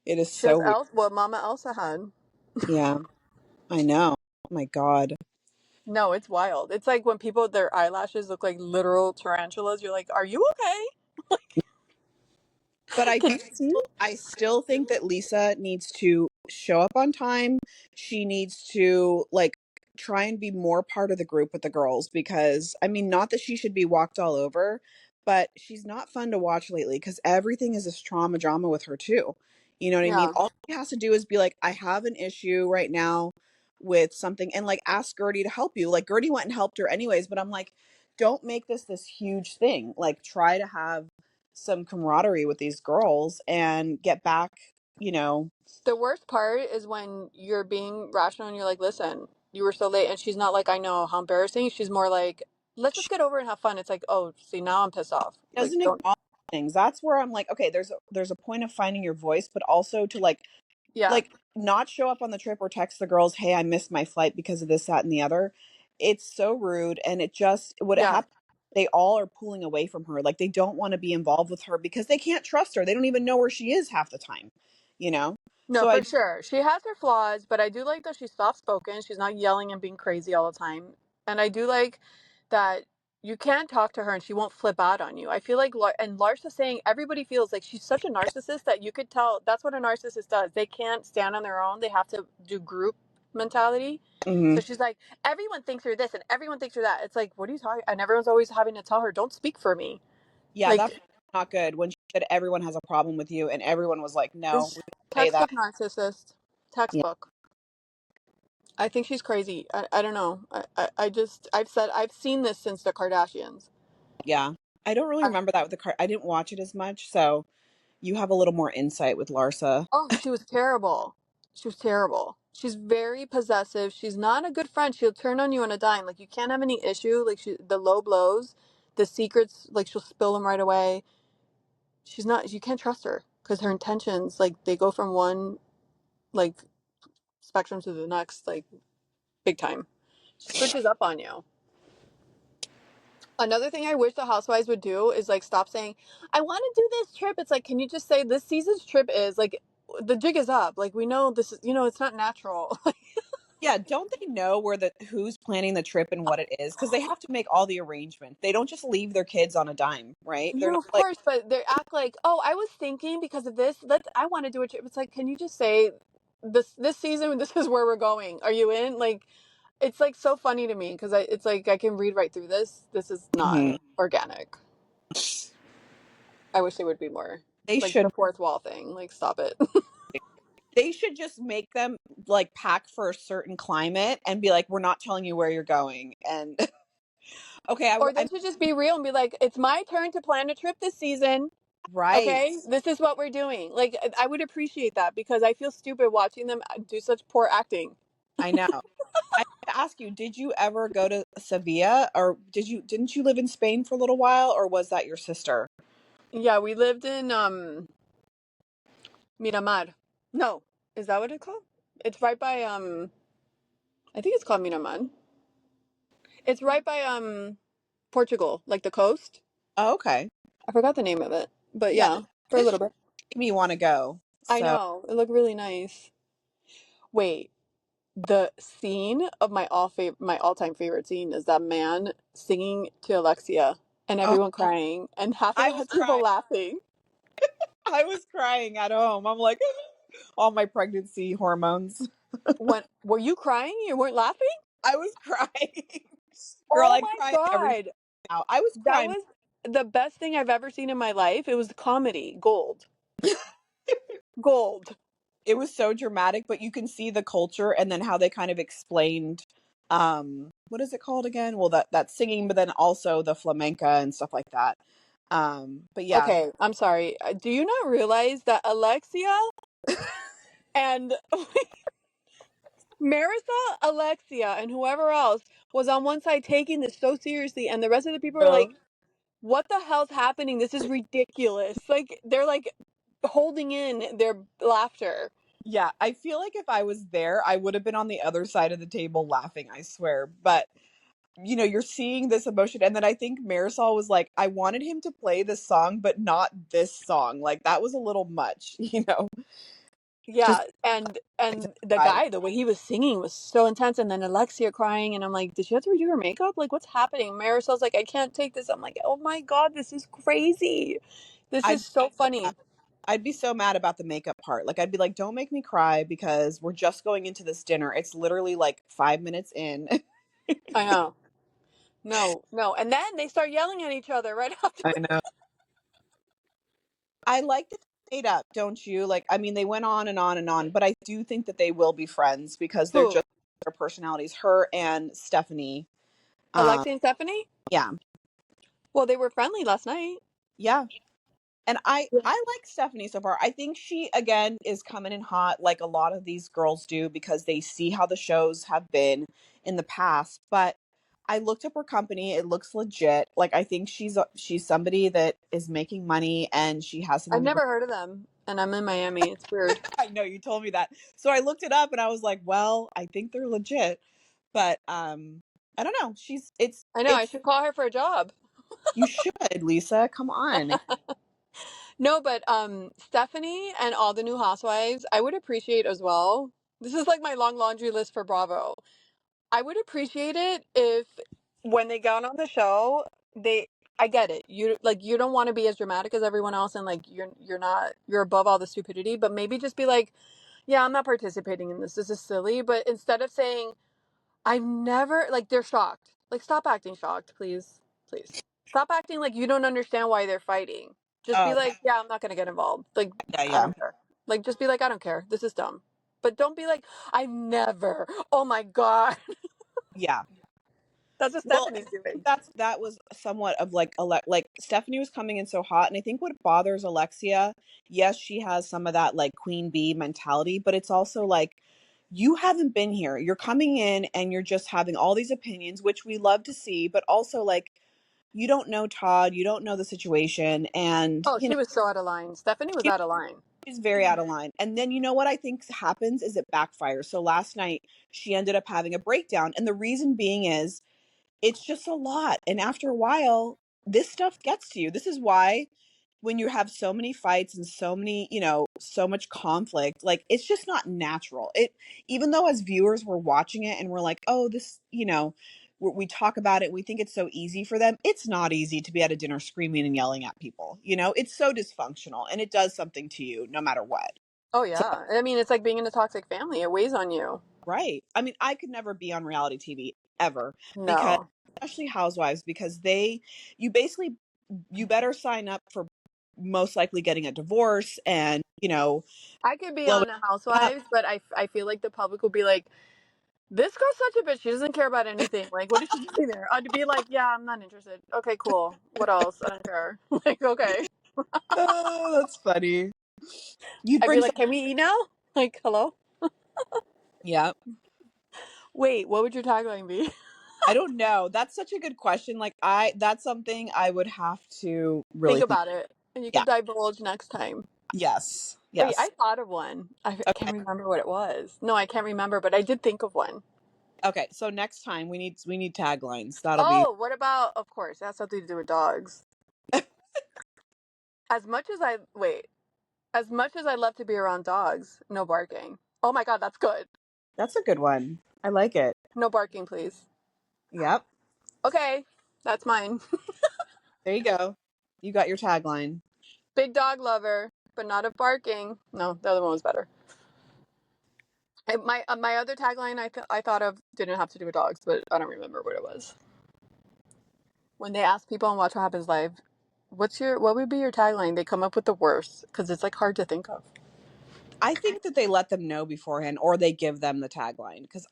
It is She has so weird. What Mama Elsa had. Yeah, I know. Oh my God. No, it's wild. It's like when people their eyelashes look like literal tarantulas. You're like, are you okay? But I Can do you see? I still think that Lisa needs to show up on time. She needs to like try and be more part of the group with the girls because I mean not that she should be walked all over, but she's not fun to watch lately because everything is this trauma drama with her too. You know what I mean? Yeah. All she has to do is be like, I have an issue right now with something and like ask Gertie to help you. Like Gertie went and helped her anyways, but I'm like, don't make this huge thing. Like try to have some camaraderie with these girls and get back, you know. The worst part is when you're being rational and you're like, listen, you were so late. And she's not like, I know how embarrassing. She's more like, let's She just get over it and have fun. It's like, oh, see, now I'm pissed off. Like, doesn't don't, acknowledge things. That's where I'm like, okay, there's a point of finding your voice, but also to yeah, like not show up on the trip or text the girls, hey, I missed my flight because of this, that, and the other. It's so rude. And it just what it yeah. happens, they all are pulling away from her. Like they don't want to be involved with her because they can't trust her. They don't even know where she is half the time, you know? No, So for I sure. She has her flaws, but I do like that she's soft spoken. She's not yelling and being crazy all the time. And I do like that you can talk to her and she won't flip out on you. I feel like, and Larsa saying everybody feels like she's such a narcissist that you could tell that's what a narcissist does. They can't stand on their own, they have to do group mentality. So mhm. she's like, everyone thinks you're this and everyone thinks you're that. It's like, what are you talking? And everyone's always having to tell her, don't speak for me. Yeah, Like, that's not good when she said everyone has a problem with you and everyone was like, no, this we don't say that. textbook narcissist. Yeah. Textbook. I think she's crazy. I don't know. I've seen this since the Kardashians. Yeah. I don't really I, remember that with the car. I didn't watch it as much, so you have a little more insight with Larsa. oh, she was terrible. She was terrible. She's very possessive. She's not a good friend. She'll turn on you on a dime. Like you can't have any issue. Like the low blows, the secrets. Like she'll spill them right away. She's not. You can't trust her because her intentions, like they go from one like spectrum to the next, like big time. She switches up on you. Another thing I wish the housewives would do is like stop saying, I want to do this trip. It's like, can you just say this season's trip is like the jig is up. Like we know this is, it's not natural. Yeah, don't they know where the who's planning the trip and what it is? Because they have to make all the arrangements. They don't just leave their kids on a dime, right? They're No, not of like, course, but they act like, oh, I was thinking because of this. I want to do a trip. It's like, can you just say? this season, this is where we're going. Are you in? Like, it's like so funny to me because it's like I can read right through this. This is not Mhm. organic. I wish they would be more They like should. the fourth wall thing. Like, stop it. They should just make them like pack for a certain climate and be like, we're not telling you where you're going. And okay, Or they should just be real and be like, it's my turn to plan a trip this season. right. Okay, this is what we're doing. Like, I would appreciate that because I feel stupid watching them do such poor acting. I know. I have to ask you, did you ever go to Sevilla, or didn't you live in Spain for a little while, or was that your sister? Yeah, we lived in Miramar. No, is that what it's called? It's right by I think it's called Miramar. It's right by Portugal, like the coast. Oh, okay. I forgot the name of it, but Yeah, yeah, for a this little bit. made me want to go. I So, know it looked really nice. Wait, the scene of my all-time favorite scene is that man singing to Alexia and oh, everyone crying and half of I the was people crying. laughing. I was crying at home. I'm like, all my pregnancy hormones. When were you crying? You weren't laughing? I was crying. Girl, Oh I my cry every god. now. I was That crying. was the best thing I've ever seen in my life. It was comedy. Gold. Gold. It was so dramatic, but you can see the culture and then how they kind of explained what is it called again? Well, that singing, but then also the flamenca and stuff like that. But yeah. Okay, I'm sorry. Do you not realize that Alexia and Marisol, Alexia, and whoever else was on one side taking this so seriously, and the rest of the people are like, So, what the hell's happening? This is ridiculous. Like, they're like holding in their laughter. yeah, I feel like if I was there, I would have been on the other side of the table laughing, I swear. But you're seeing this emotion, and then I think Marisol was like, I wanted him to play this song, but not this song. Like that was a little much, just Yeah, and the vibe. guy, the way he was singing was so intense, and then Alexia crying, and I'm like, did she have to redo her makeup? Like, what's happening? Marisol's like, I can't take this. I'm like, oh my god, this is crazy. This I'd is be so so mad. funny. I'd be so mad about the makeup part. Like I'd be like, don't make me cry because we're just going into this dinner. It's literally like 5 minutes in. I know. No, no. And then they start yelling at each other right after. I know. I like that they stayed up, don't you? Like, I mean, they went on and on and on, but I do think that they will be friends because they're Who? just their personalities. Her and Stephanie. Um, Alexia and Stephanie? yeah, Well, they were friendly last night. yeah. And I Yeah. I like Stephanie so far. I think she again is coming in hot like a lot of these girls do because they see how the shows have been in the past. But I looked up her company. It looks legit. Like I think she's somebody that is making money and she has I've something to bring. never heard of them, and I'm in Miami. It's weird. I know you told me that. So I looked it up and I was like, well, I think they're legit. But I don't know. I know. I It's should call her for a job. you should, Lisa. Come on. No, but Stephanie and all the new housewives, I would appreciate as well. This is like my long laundry list for Bravo. I would appreciate it if when they got on the show, they I get it. You don't want to be as dramatic as everyone else and like you're above all the stupidity, but maybe just be like, yeah, I'm not participating in this. This is silly, but instead of saying I've never like they're shocked. Like stop acting shocked, please. Please. Stop acting like you don't understand why they're fighting. Just be Oh, like, yeah, I'm not going to get involved. Like yeah, I yeah. don't care. Like just be like I don't care. This is dumb. But don't be like I've never. Oh my god. Yeah. That's what Well, I Stephanie's think doing. that was somewhat of like like Stephanie was coming in so hot, and I think what bothers Alexia, yes, she has some of that like queen bee mentality, but it's also like you haven't been here. You're coming in and you're just having all these opinions, which we love to see, but also like you don't know Todd, you don't know the situation, and Oh, she was so out of line. Stephanie was she- out of line. she's very out of line. And then you know what I think happens is it backfires. So last night she ended up having a breakdown, and the reason being is it's just a lot. And after a while, this stuff gets to you. This is why when you have so many fights and so many, so much conflict, like it's just not natural. Even though as viewers we're watching it and we're like, oh, this, we talk about it, we think it's so easy for them. It's not easy to be at a dinner screaming and yelling at people. It's so dysfunctional and it does something to you no matter what. Oh So, yeah. I mean, it's like being in a toxic family. It weighs on you. right. I mean, I could never be on reality TV ever because, No. especially Housewives, because you basically, you better sign up for most likely getting a divorce and, I could be blowing on the up. Housewives, but I feel like the public will be like, this girl's such a bitch. She doesn't care about anything. Like, what is she doing there? I'd be like, yeah, I'm not interested. Okay, cool. What else? I don't care. Like, okay. Oh, that's funny. You'd I'd be bring some, like, can we eat now? Like, hello? yeah. Wait, what would your tagline be? I don't know. That's such a good question. That's something I would have to Think really think. about it. And you Yeah. can divulge next time. Yes. Wait, Yes. I thought of one. I Okay. can't remember what it was. No, I can't remember, but I did think of one. Okay. So next time we need taglines. That'll be. Oh, what about, of course, that has something to do with dogs. As much as I, wait, as much as I love to be around dogs, no barking. Oh my God, that's good. That's a good one. I like it. No barking, please. Yep. Okay, that's mine. There you go. You got your tagline. Big dog lover, but not of barking. No, the other one was better. My other tagline I thought of didn't have to do with dogs, but I don't remember what it was. When they ask people on Watch What Happens Live, what would be your tagline? They come up with the worst because it's like hard to think of. I think that they let them know beforehand, or they give them the tagline, because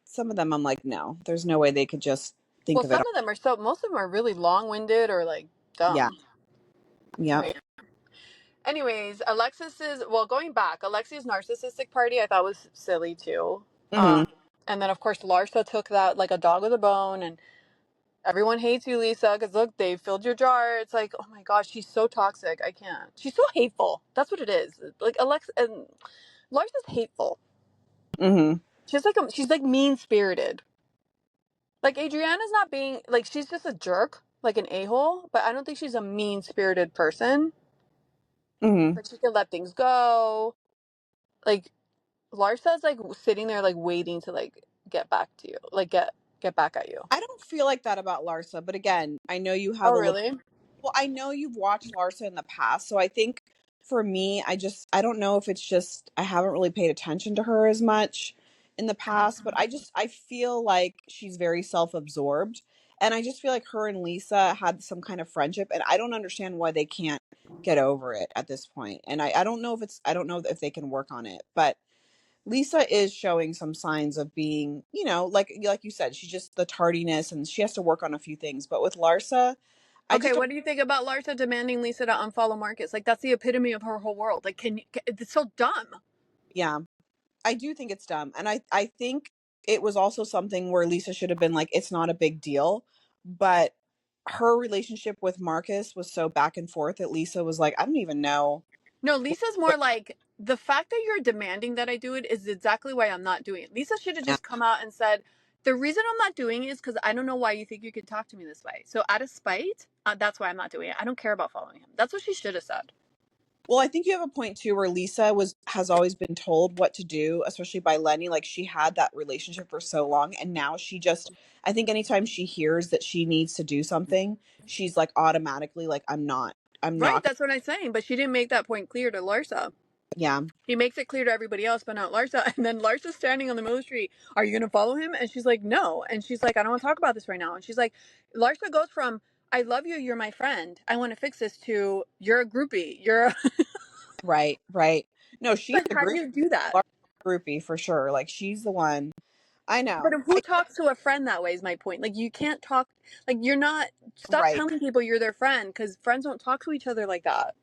some of them I'm like, no, there's no way they could just think Well, of it. some of them are most of them are really long-winded or like Yeah. dumb. Yep. Right. Anyways, going back, Alexia's narcissistic party I thought was silly too. Hmm. Um, and then of course Larsa took that like a dog with a bone, and everyone hates you, Lisa, because look, they filled your jar. It's like, oh my gosh, she's so toxic. I can't. She's so hateful. That's what it is. Like Alexa and Larsa's hateful. Hmm. She's like mean spirited. Like Adriana's not being like she's just a jerk, like an a hole. But I don't think she's a mean spirited person. Hmm. Like she can let things go. Like Larsa's like sitting there like waiting to like get back to you, like get back at you. I don't feel like that about Larsa, but again, I know you have Oh a little. really? Well, I know you've watched Larsa in the past, so I think for me, I don't know if it's just I haven't really paid attention to her as much in the past, but I feel like she's very self-absorbed, and I just feel like her and Lisa had some kind of friendship, and I don't understand why they can't get over it at this point. And I don't know if they can work on it, but Lisa is showing some signs of being, like you said, she's just the tardiness and she has to work on a few things. But with Larsa, I Okay, just don't. what do you think about Larsa demanding Lisa to unfollow Marcus? Like that's the epitome of her whole world. Like, it's so dumb. Yeah, I do think it's dumb. And I think it was also something where Lisa should have been like, it's not a big deal. But her relationship with Marcus was so back and forth that Lisa was like, I don't even know. No, Lisa's more like the fact that you're demanding that I do it is exactly why I'm not doing it. Lisa should have Yeah. just come out and said, the reason I'm not doing it is because I don't know why you think you can talk to me this way. So out of spite, that's why I'm not doing it. I don't care about following him. That's what she should have said. Well, I think you have a point too where Lisa has always been told what to do, especially by Lenny. Like she had that relationship for so long, and now she just I think anytime she hears that she needs to do something, she's like automatically like I'm Right, not that's what I'm saying. But she didn't make that point clear to Larsa. yeah, He makes it clear to everybody else, but not Larsa. And then Larsa's standing on the middle of the street. Are you going to follow him? And she's like, no. And she's like, I don't want to talk about this right now. And she's like, Larsa goes from, I love you, you're my friend, I want to fix this, to, you're a groupie. right, right. No, she's Like, a how do you do that? large groupie for sure. Like she's the one. I But know. who talks to a friend that way is my point. Like, you can't talk, like, you're not, stop Right. telling people you're their friend because friends don't talk to each other like that.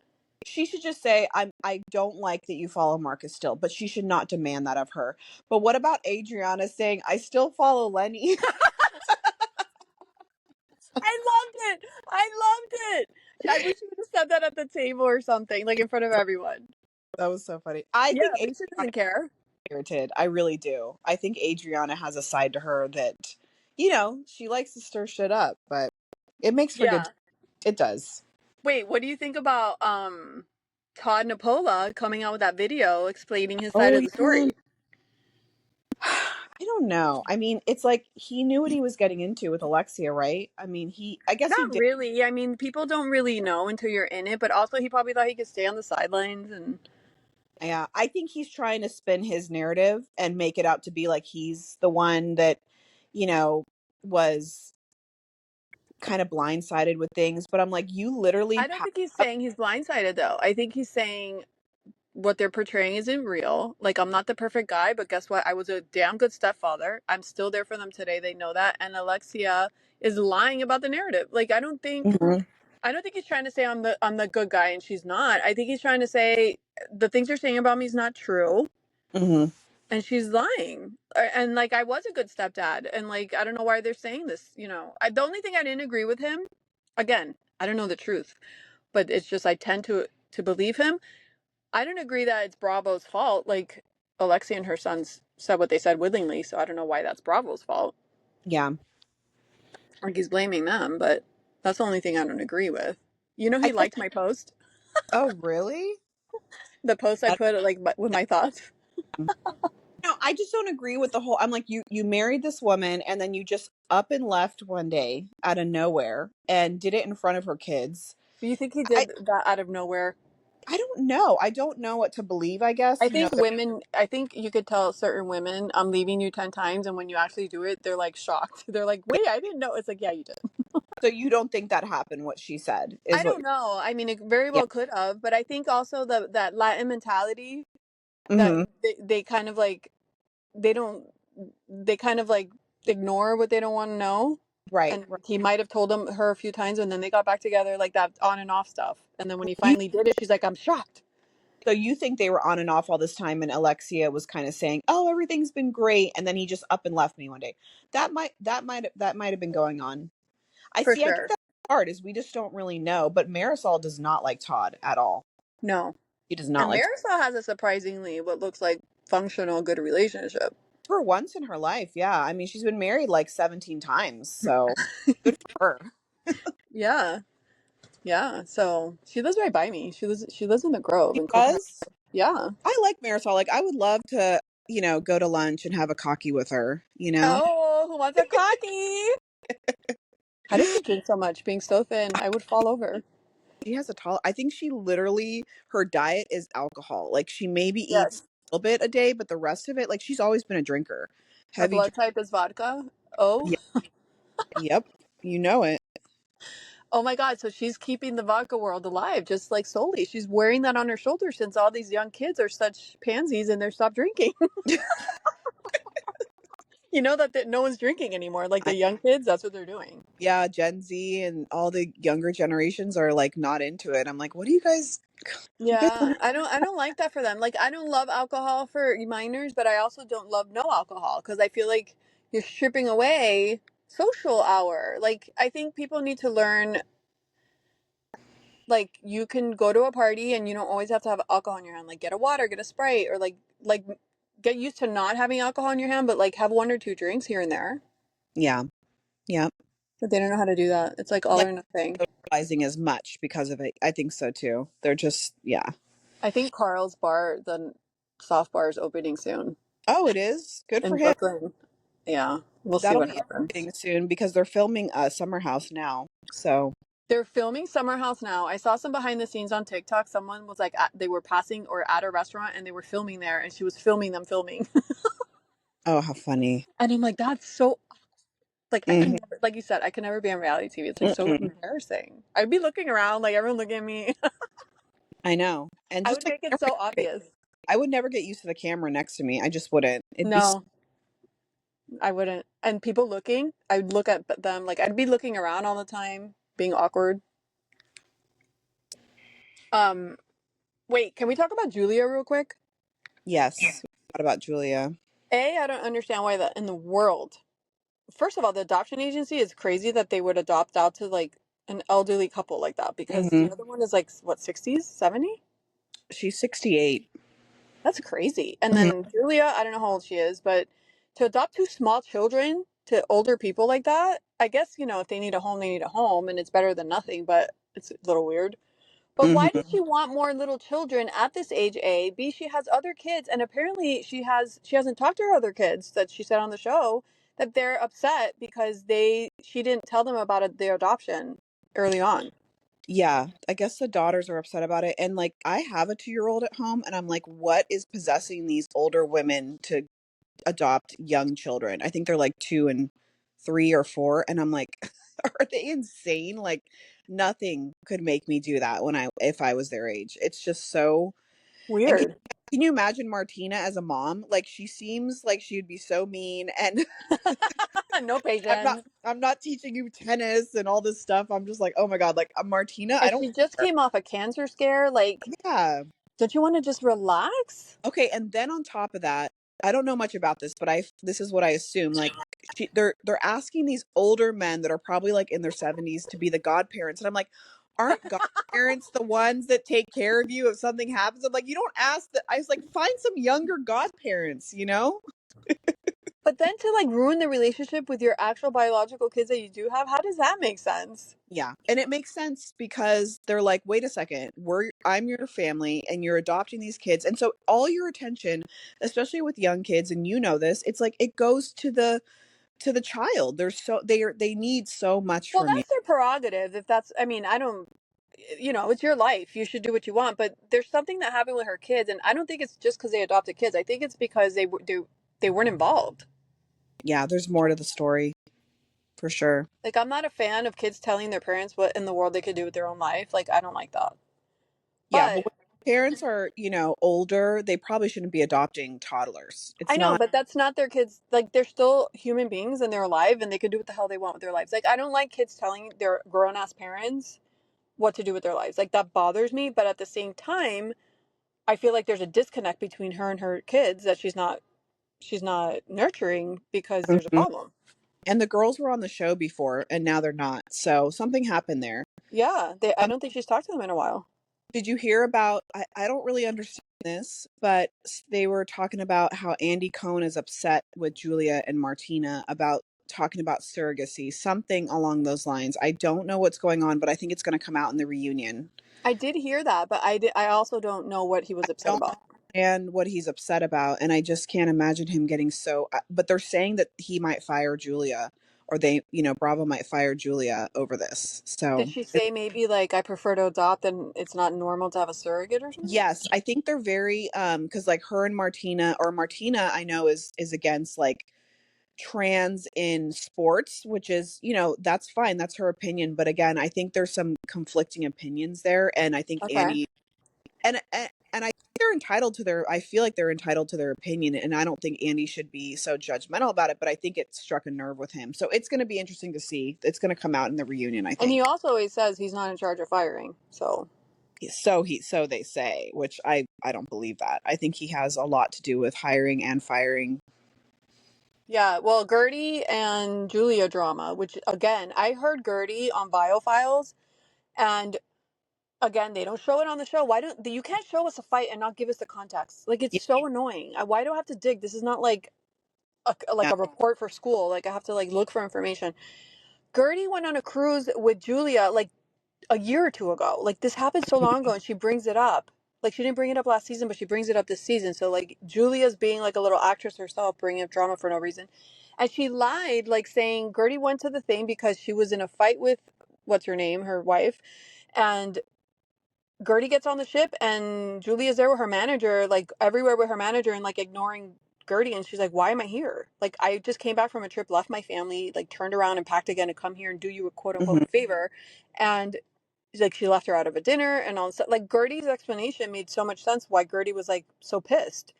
She should just say I don't like that you follow Marcus still, but she should not demand that of her. But what about Adriana saying I still follow Lenny? I loved it. I loved it. I wish you would have said that at the table or something, like in front of everyone. That was so funny. I Yeah, think Lisa Adriana doesn't care. is spirited. I really do. I think Adriana has a side to her that, she likes to stir shit up, but it makes for good. Yeah. It does. Wait, what do you think about Todd Napola coming out with that video explaining his side Oh of the yeah. story? I don't know. I mean, it's like he knew what he was getting into with Alexia, right? I mean, I guess he Not did. really. I mean, people don't really know until you're in it, but also he probably thought he could stay on the sidelines and Yeah, I think he's trying to spin his narrative and make it out to be like he's the one that, you know, was kind of blindsided with things. But I'm like, you literally I don't think he's saying he's blindsided though. I think he's saying what they're portraying isn't real. Like, I'm not the perfect guy, but guess what? I was a damn good stepfather. I'm still there for them today. They know that. And Alexia is lying about the narrative. Like, Mhm, I don't think he's trying to say I'm the good guy and she's not. I think he's trying to say the things you're saying about me is not true mhm. and she's lying. And like I was a good stepdad and like I don't know why they're saying this, you know. The only thing I didn't agree with him, again, I don't know the truth, but it's just I tend to believe him. I don't agree that it's Bravo's fault. Like Alexia and her sons said what they said willingly, so I don't know why that's Bravo's fault. Yeah. Like he's blaming them, but that's the only thing I don't agree with. You know, I he guess. liked my post, Oh, really? the post I That's, put like with my thoughts. no, I just don't agree with the whole. I'm like, you married this woman and then you just up and left one day out of nowhere and did it in front of her kids. Do you think he I did that out of nowhere? I don't know. I don't know what to believe, I guess. I You know, think women, I think you could tell certain women, I'm leaving you 10 times. And when you actually do it, they're like shocked. They're like, wait, I didn't know. It's like, yeah, you did. so you don't think that happened, what she said, I is what don't know. I mean, it very yeah. well could have. But I think also that Latin mentality that Mhm. they kind of like, they don't, they kind of like ignore what they don't want to know. Right, And right. he might have told her a few times and then they got back together like that on and off stuff. And then when he You finally did it, she's like, I'm shocked. so you think they were on and off all this time and Alexia was kind of saying, "Oh, everything's been great," and then he just up and left me one day. That might have been going on. For I get sure. that part is we just don't really know, but Marisol does not like Todd at all. No. He does not And like Marisol has a surprisingly what looks like functional good relationship. for once in her life. Yeah. I mean, she's been married like 17 times, so good for her. Yeah. Yeah. So she lives right by me. She lives in the Grove She in Coconut. does. Yeah. I like Marisol. Like I would love to, go to lunch and have a coffee with her. Oh, who wants a coffee? How does she drink so much? Being so thin, I would fall over. She has a tall I think she literally her diet is alcohol. Like she maybe eats Yes. a little bit a day, but the rest of it, like she's always been a drinker. Her Heavy blood drink. type is vodka. Oh. Yep. Yep. You know it. Oh my God. So she's keeping the vodka world alive, just like solely. She's wearing that on her shoulder since all these young kids are such pansies and they're stopped drinking. You know that no one's drinking anymore. Like the I, young kids, that's what they're doing. yeah, Gen Z and all the younger generations are like not into it. I'm like, what do you guys Yeah, I don't like that for them. Like I don't love alcohol for minors, but I also don't love no alcohol because I feel like you're stripping away social hour. Like I think people need to learn like you can go to a party and you don't always have to have alcohol in your hand. Like get a water, get a Sprite or like get used to not having alcohol in your hand, but like have one or two drinks here and there. Yeah. Yeah. But they don't know how to do that. It's like all Like or nothing. socializing as much because of it. I think so too. They're just yeah. I think Carl's bar, the soft bar is opening soon Oh, it is? Good for in him. Brooklyn. Yeah, we'll see That'll what be happens. interesting soon because they're filming Summer House now. So, They're filming Summer House now. I saw some behind the scenes on TikTok. Someone was like, they were passing or at a restaurant and they were filming there, and she was filming them filming. oh, how funny. And I'm like, that's so like I could Mhm. never, like you said, I could never be on reality TV. It's like so Mm-mm. embarrassing. I'd be looking around like everyone looking at me. I know. And I just would the make it camera, so obvious. I would never get used to the camera next to me. I just wouldn't. It'd be No, I wouldn't. And people looking, I'd look at them like I'd be looking around all the time, being awkward. Um, Wait, can we talk about Julia real quick? yes. What about Julia? I don't understand why that in the world. First of all, the adoption agency is crazy that they would adopt out to like an elderly couple like that because Hmm. the other one is like what 60s, 70? She's 68. That's crazy. And Hmm. then Julia, I don't know how old she is, but to adopt two small children to older people like that, I guess, if they need a home, they need a home and it's better than nothing, but it's a little weird. But why does Hmm. she want more little children at this age? A, B, she has other kids, and apparently she hasn't talked to her other kids that she said on the show that they're upset because she didn't tell them about their adoption early on. Yeah, I guess the daughters are upset about it. And like, I have a 2-year-old at home, and I'm like, what is possessing these older women to adopt young children? I think they're like 2 and 3 or 4. And I'm like, are they insane? Like, nothing could make me do that if I was their age. It's just so. And Weird. can you imagine Martina as a mom? Like, she seems like she'd be so mean, and No patience. I'm not teaching you tennis and all this stuff. I'm just like, oh my God, like, Martina, I And don't she just care. came off a cancer scare. Like, Yeah. don't you want to just relax? Okay, and then on top of that, I don't know much about this, but this is what I assume. Like, they're asking these older men that are probably like in their 70s to be the godparents, and I'm like, aren't godparents the ones that take care of you if something happens? I'm like, you don't ask that. I was like, find some younger godparents, you know? But then to like ruin the relationship with your actual biological kids that you do have, how does that make sense? Yeah. And it makes sense because they're like, wait a second, I'm your family and you're adopting these kids. And so all your attention, especially with young kids, and you know this, it's like it goes to the child. They need so much Well, from you. that's their prerogative. If that's, I mean, I don't, it's your life. You should do what you want. But there's something that happened with her kids, and I don't think it's just because they adopted kids. I think it's because they weren't involved. Yeah, there's more to the story for sure. Like, I'm not a fan of kids telling their parents what in the world they could do with their own life. Like, I don't like that. Yeah, but But when parents are, older, they probably shouldn't be adopting toddlers. It's I know, not. but that's not their kids. Like, they're still human beings and they're alive and they can do what the hell they want with their lives. Like, I don't like kids telling their grown ass parents what to do with their lives. Like, that bothers me. But at the same time, I feel like there's a disconnect between her and her kids that she's not nurturing because there's a Mhm. problem. And the girls were on the show before and now they're not. So something happened there. Yeah, I Um, don't think she's talked to them in a while. did you hear about I don't really understand this, but they were talking about how Andy Cohen is upset with Julia and Martina about talking about surrogacy, something along those lines. I don't know what's going on, but I think it's going to come out in the reunion. I did hear that, but I also don't know what he was upset Don't about. understand what he's upset about, and I just can't imagine him getting so. But they're saying that he might fire Julia, or Bravo might fire Julia over this. Did So she say maybe like I prefer to adopt and it's not normal to have a surrogate or something? yes, I think they're very because like her and Martina, I know is against like trans in sports, which is that's fine, that's her opinion. But again, I think there's some conflicting opinions there, and I think Okay. Andy and I think they're entitled to their I feel like they're entitled to their opinion, and I don't think Andy should be so judgmental about it, but I think it struck a nerve with him. So it's going to be interesting to see. It's going to come out in the reunion, I And think. he also always says he's not in charge of firing. So, So they say, which I don't believe that. I think he has a lot to do with hiring and firing. yeah, well, Gertie and Julia drama, which again, I heard Gertie on Biofiles, and again, they don't show it on the show. Why don't you can't show us a fight and not give us the context? Like, it's Yeah, so annoying. Why do I have to dig? This is not like a report for school. Like, I have to like look for information. Gertie went on a cruise with Julia like a year or two ago. Like, this happened so long ago, and she brings it up. Like, she didn't bring it up last season, but she brings it up this season. So like Julia's being like a little actress herself, bringing up drama for no reason. And she lied, like saying Gertie went to the thing because she was in a fight with what's her name, her wife, and Gertie gets on the ship and Julia's there with her manager, like everywhere with her manager and like ignoring Gertie. And she's like, why am I here? Like, I just came back from a trip, left my family, like turned around and packed again to come here and do you a quote unquote hmm a favor. And like she left her out of a dinner and all that. Like Gertie's explanation made so much sense why Gertie was like so pissed.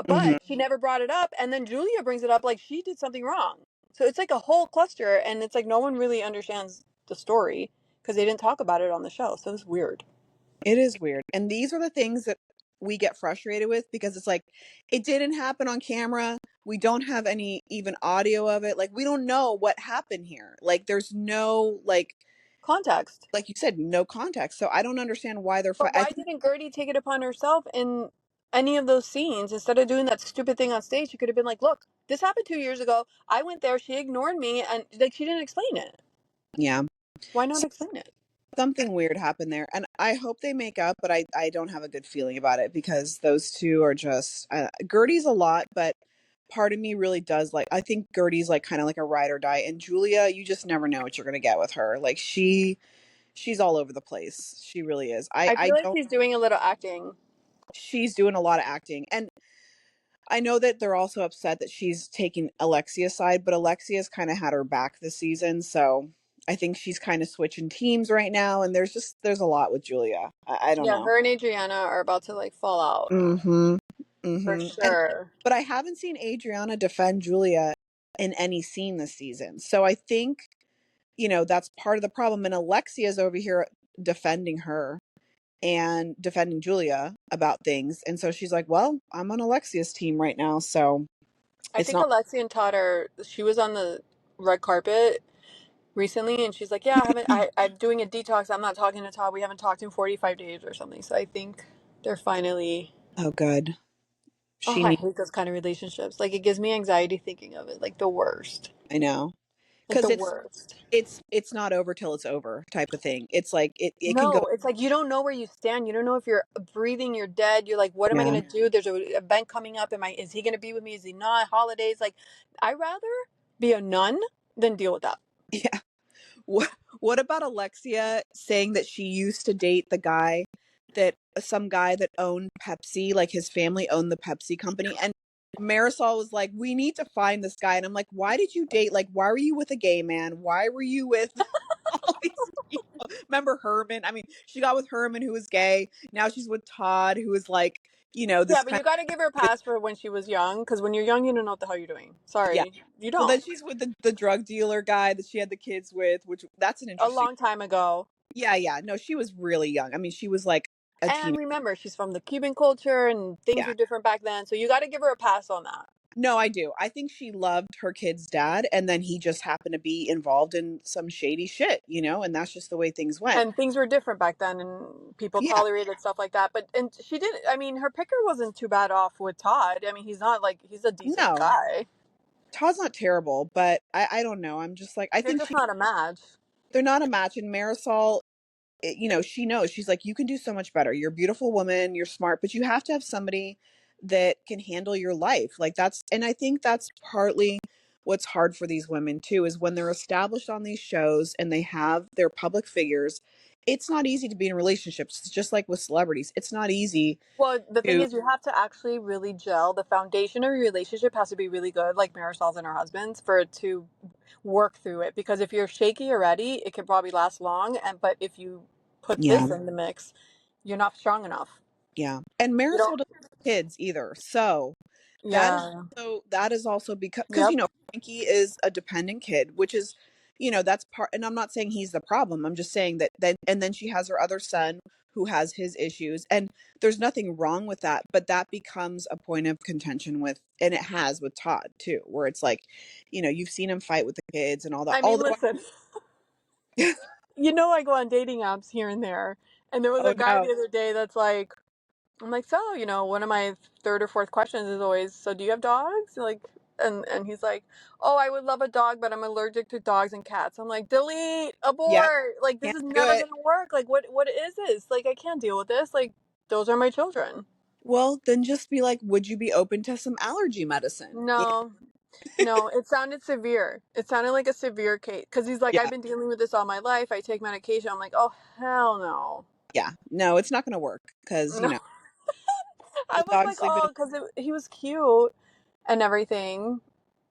hmm But she never brought it up. And then Julia brings it up like she did something wrong. So it's like a whole cluster. And it's like no one really understands the story because they didn't talk about it on the show. So it's weird. It is weird. And these are the things that we get frustrated with because it's like it didn't happen on camera. We don't have any even audio of it. Like we don't know what happened here. Like there's no Context. like you said, no context. So I don't understand why they're But I why think didn't Gertie take it upon herself in any of those scenes instead of doing that stupid thing on stage? She could have been like, "Look, this happened 2 years ago. I went there. She ignored me, and like she didn't explain it. yeah. Why not So explain it?" something weird happened there. And I hope they make up, but I don't have a good feeling about it because those two are just Gertie's a lot, but part of me really does like I think Gertie's like kind of like a ride or die, and Julia, you just never know what you're going to get with her. Like she's all over the place. She really is. I I feel like don't. she's doing a little acting. She's doing a lot of acting, and I know that they're also upset that she's taking Alexia's side, but Alexia's kind of had her back this season, so I think she's kind of switching teams right now, and there's a lot with Julia. I don't Yeah, know. her and Adriana are about to like fall out Mm-hmm. for Mm-hmm. And sure. but I haven't seen Adriana defend Julia in any scene this season. So I think, that's part of the problem. And Alexia's over here defending her and defending Julia about things. And so she's like, well, I'm on Alexia's team right now. So I it's think not. Alexia and Todd are. She was on the red carpet recently, and she's like, "Yeah, I haven't. I'm doing a detox. I'm not talking to Todd. We haven't talked in 45 days or something." So I think they're finally. Oh, good. Oh, She I needs, hate those kind of relationships. Like it gives me anxiety thinking of it. Like the worst. I know. Like Because the it's worst. it's not over till it's over type of thing. It's like it can go. No, it's like you don't know where you stand. You don't know if you're breathing, you're dead. You're like, what am I Yeah. gonna do? There's an event coming up. Is he gonna be with me? Is he not? Holidays. Like, I'd rather be a nun than deal with that. Yeah. What about Alexia saying that she used to date the guy that some guy that owned Pepsi, like his family owned the Pepsi company, and Marisol was like, "We need to find this guy." And I'm like, "Why did you date? Like, why were you with a gay man? Why were you with all these people?" Remember Herman? I mean, she got with Herman, who was gay. Now she's with Todd, who is like, Yeah, this but kind you got to give her a pass for when she was young, because when you're young, you don't know what the hell you're doing. yeah. Sorry, you Well, then don't. she's with the drug dealer guy that she had the kids with, which that's an A interesting. long time ago. Yeah, yeah. No, she was really young. I mean, she was like a And teen. remember, she's from the Cuban culture, and things Yeah. were different back then. So you got to give her a pass on that. No, I do. I think she loved her kid's dad, and then he just happened to be involved in some shady shit, and that's just the way things went. And things were different back then, and people Yeah. tolerated stuff like that. But and she did. I mean, her picker wasn't too bad off with Todd. I mean, he's not like he's a decent No, guy. Todd's not terrible, but I don't know. I'm just like, I They're think just not a match. they're not a match. And Marisol, she knows. She's like, you can do so much better. You're a beautiful woman. You're smart, but you have to have somebody that can handle your life. Like and I think that's partly what's hard for these women too, is when they're established on these shows and they have their public figures. It's not easy to be in relationships. It's just like with celebrities. It's not easy Well, the thing to, is, you have to actually really gel. The foundation of your relationship has to be really good, like Marisol's and her husband's, for it to work through it. Because if you're shaky already, it can probably last long. But if you put yeah, this in the mix, you're not strong enough. yeah. And You Marisol don't. doesn't have kids either. So Yeah. that is also because Yep. Frankie is a dependent kid, which is that's part, and I'm not saying he's the problem. I'm just saying that then she has her other son who has his issues, and there's nothing wrong with that, but that becomes a point of contention and it has with Todd too, where it's like, you've seen him fight with the kids and all that. I mean, Although listen. I go on dating apps here and there, and there was oh a guy no, the other day that's like, I'm like, so, one of my third or fourth questions is always, so do you have dogs? Like, and he's like, oh, I would love a dog, but I'm allergic to dogs and cats. I'm like, delete, yeah, abort. Like, this can't is do never it. gonna work. Like, what is this? Like, I can't deal with this. Like, those are my children. Well, then just be like, would you be open to some allergy medicine? Yeah, No, no, it sounded severe. It sounded like a severe case. Because he's like, I've yeah, been dealing with this all my life. I take medication. I'm like, oh, hell no. yeah. No, it's not going to work because No. I the was like, dog's sleeping. oh, because he was cute and everything.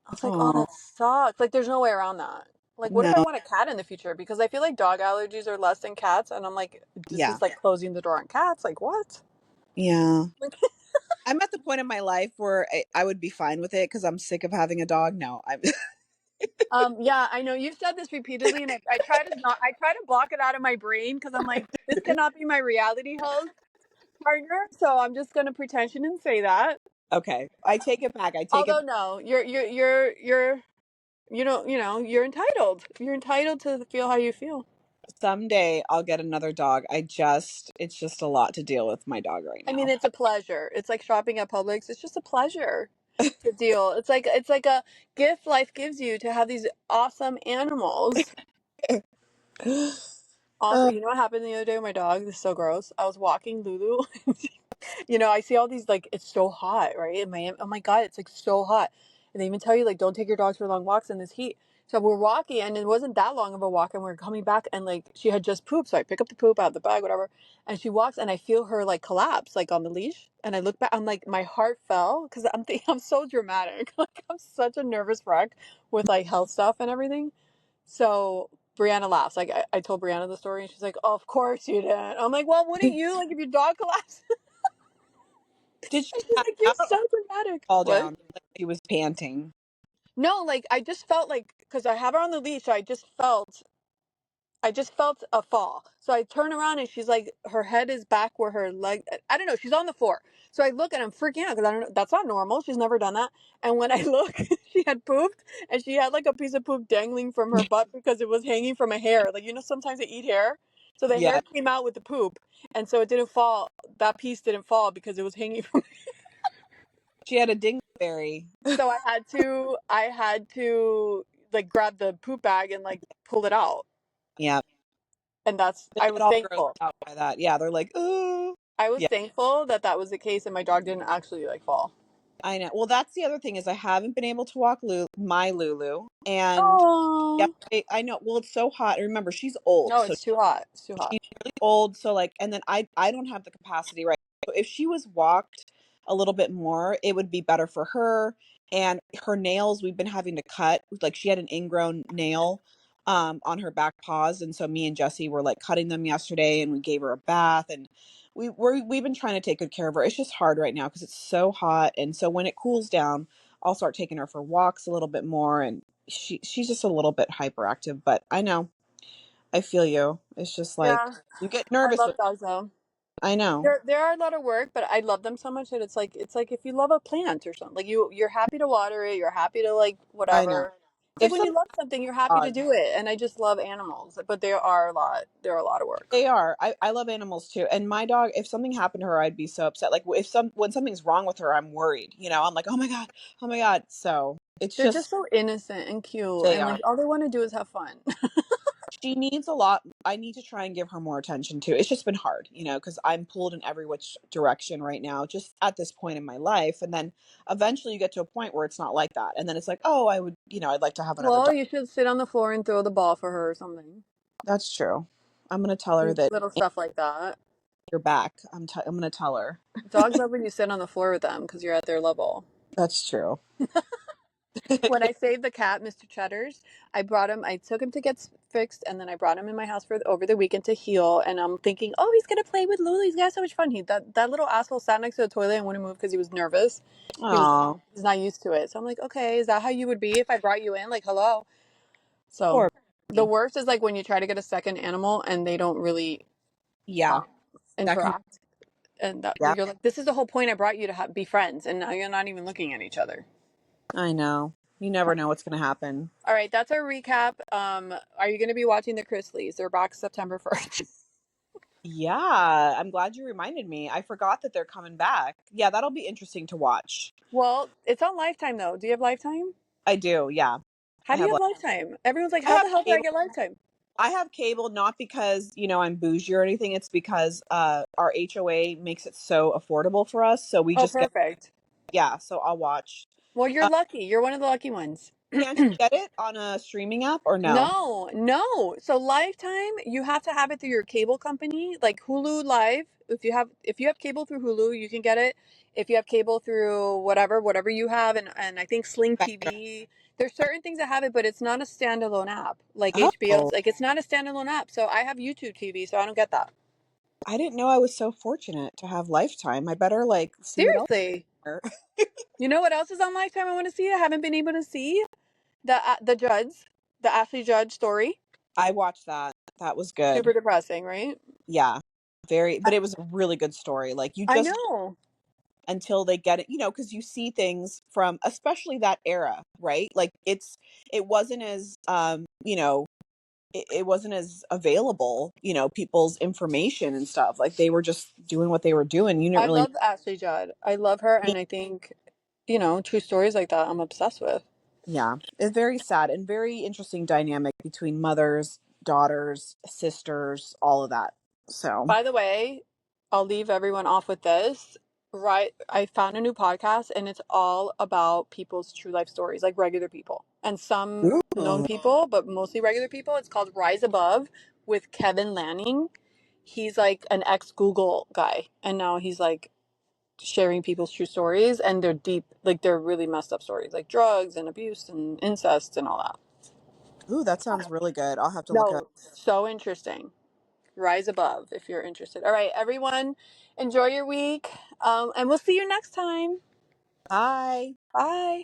I was like, oh, Oh that sucks. Like, there's no way around that. Like, what if I no, want a cat in the future? Because I feel like dog allergies are less than cats. And I'm like, this yeah, is like closing the door on cats. Like, what? yeah. Like, I'm at the point in my life where I would be fine with it because I'm sick of having a dog. No, I'm yeah, I know you've said this repeatedly, and I try to block it out of my brain because I'm like, this cannot be my reality host partner. So I'm just gonna pretend she didn't say that. okay. I take it back. I take it. Although no, you're entitled. You're entitled to feel how you feel. Someday I'll get another dog. It's just a lot to deal with my dog right I mean, now. it's a pleasure. It's like shopping at Publix. It's just a pleasure to deal. It's like a gift life gives you to have these awesome animals. Also, Uh, you know what happened the other day with my dog? This is so gross. I was walking Lulu. I see all these like it's so hot, right? In Miami. Oh my God, it's like so hot. And they even tell you like don't take your dogs for long walks in this heat. So we're walking, and it wasn't that long of a walk, and we're coming back, and like she had just pooped, so I pick up the poop out of the bag, whatever, and she walks, and I feel her like collapse, like on the leash, and I look back, I'm like, my heart fell because I'm thinking I'm so dramatic, like I'm such a nervous wreck with like health stuff and everything. So Brianna laughs. Like I told Brianna the story, and she's like, "Oh, of course you didn't." I'm like, "Well, wouldn't you? Like if your dog collapsed?" Did she And she's pass like, "You're out or so dramatic." fall What? down? Like she was panting. No, like I just felt like because I have her on the leash, so I just felt a fall. So I turn around and she's like, her head is back where her leg, I don't know, she's on the floor. So I look and I'm freaking out because I don't know, that's not normal. She's never done that. And when I look, she had pooped and she had like a piece of poop dangling from her butt because it was hanging from a hair. Like, sometimes they eat hair. So the Yeah, hair came out with the poop. And so it didn't fall. That piece didn't fall because it was hanging from. she had a dingleberry. So I had to like grab the poop bag and like pull it out. Yeah, And they I get was all grossed thankful. out by that. Yeah, they're like, oh, I was yeah. thankful that that was the case and my dog didn't actually like fall. I know. Well, that's the other thing is I haven't been able to walk my Lulu, and yeah, Oh I know. Well, it's so hot. Remember, she's old, no, so it's too hot. It's too hot. she's really old. So like, and then I don't have the capacity right. So if she was walked a little bit more, it would be better for her. And her nails, we've been having to cut. Like she had an ingrown nail on her back paws, and so me and Jesse were like cutting them yesterday, and we gave her a bath, and we've been trying to take good care of her. It's just hard right now because it's so hot, and so when it cools down, I'll start taking her for walks a little bit more, and she's just a little bit hyperactive. But I know I feel you. It's just like Yeah, you get I nervous love with. dogs though. I know. There are a lot of work, but I love them so much that it's like if you love a plant or something, like you're happy to water it, you're happy to like I know. whatever. It's like If when some you love something, you're happy to dog, do it, and I just love animals, but there are a lot of work. they are. I love animals too. And my dog, if something happened to her, I'd be so upset. Like if when something's wrong with her, I'm worried. I'm like, oh my god, oh my god. So it's They're just just so innocent and cute, they and are. like all they want to do is have fun. She needs a lot. I need to try and give her more attention too. It's just been hard, because I'm pulled in every which direction right now, just at this point in my life. And then eventually you get to a point where it's not like that. And then it's like, oh, I would, I'd like to have another Well, dog. you should sit on the floor and throw the ball for her or something. That's true. I'm gonna tell her Do that little stuff like that. you're back. I'm gonna tell her. Dogs love when you sit on the floor with them because you're at their level. That's true. When I saved the cat, Mr. Cheddars, I took him to get fixed, and then I brought him in my house for over the weekend to heal. And I'm thinking, oh, he's gonna play with Lulu. He's gonna have so much fun. That little asshole sat next to the toilet and wouldn't move because he was nervous. Oh, He's not used to it. So I'm like, okay, is that how you would be if I brought you in? Like, hello. So poor the baby. worst is like when you try to get a second animal and they don't really Yeah, that can. interact, and that Yeah, you're like, this is the whole point. I brought you to be friends, and now you're not even looking at each other. I know. You never know what's gonna happen. All right, that's our recap. Are you going to be watching the Chrisleys? They're back September 1st. Yeah, I'm glad you reminded me. I forgot that they're coming back. Yeah, that'll be interesting to watch. Well, it's on Lifetime though. Do you have Lifetime? I do. Yeah, How I do you have have like Lifetime? Everyone's like, I how have the hell do I cable. get Lifetime? I have cable not because I'm bougie or anything. It's because our HOA makes it so affordable for us. So we Oh, just get perfect. So I'll watch. Well, you're Uh, lucky. You're one of the lucky ones. can't you get it on a streaming app or no? No, no. So Lifetime, you have to have it through your cable company, like Hulu Live. If you have cable through Hulu, you can get it. If you have cable through whatever you have, and I think Sling TV, there's certain things that have it, but it's not a standalone app like Oh, HBO's. Like it's not a standalone app. So I have YouTube TV, so I don't get that. I didn't know I was so fortunate to have Lifetime. I better like see what else. Seriously. There. You know what else is on Lifetime I want to see? I haven't been able to see the Judds, the Ashley Judge story. I watched that. That was good. Super depressing, right? Yeah. Very, but it was a really good story. Like you I just know. until they get it, because you see things from especially that era, right? Like it wasn't as it wasn't as available, people's information and stuff. Like they were just doing what they were doing. You didn't I really love Ashley Judd. I love her, and I think, true stories like that I'm obsessed with. yeah. It's very sad and very interesting dynamic between mothers, daughters, sisters, all of that. So By the way, I'll leave everyone off with this. right, I found a new podcast and it's all about people's true life stories, like regular people and some known Ooh. people, but mostly regular people. It's called Rise Above with Kevin Lanning. He's like an ex Google guy, and now he's like sharing people's true stories, and they're deep, like they're really messed up stories, like drugs and abuse and incest and all that. Ooh, that sounds really good. I'll have to look it up. No, so interesting. Rise Above if you're interested. All right, everyone, enjoy your week, and we'll see you next time. Bye. Bye.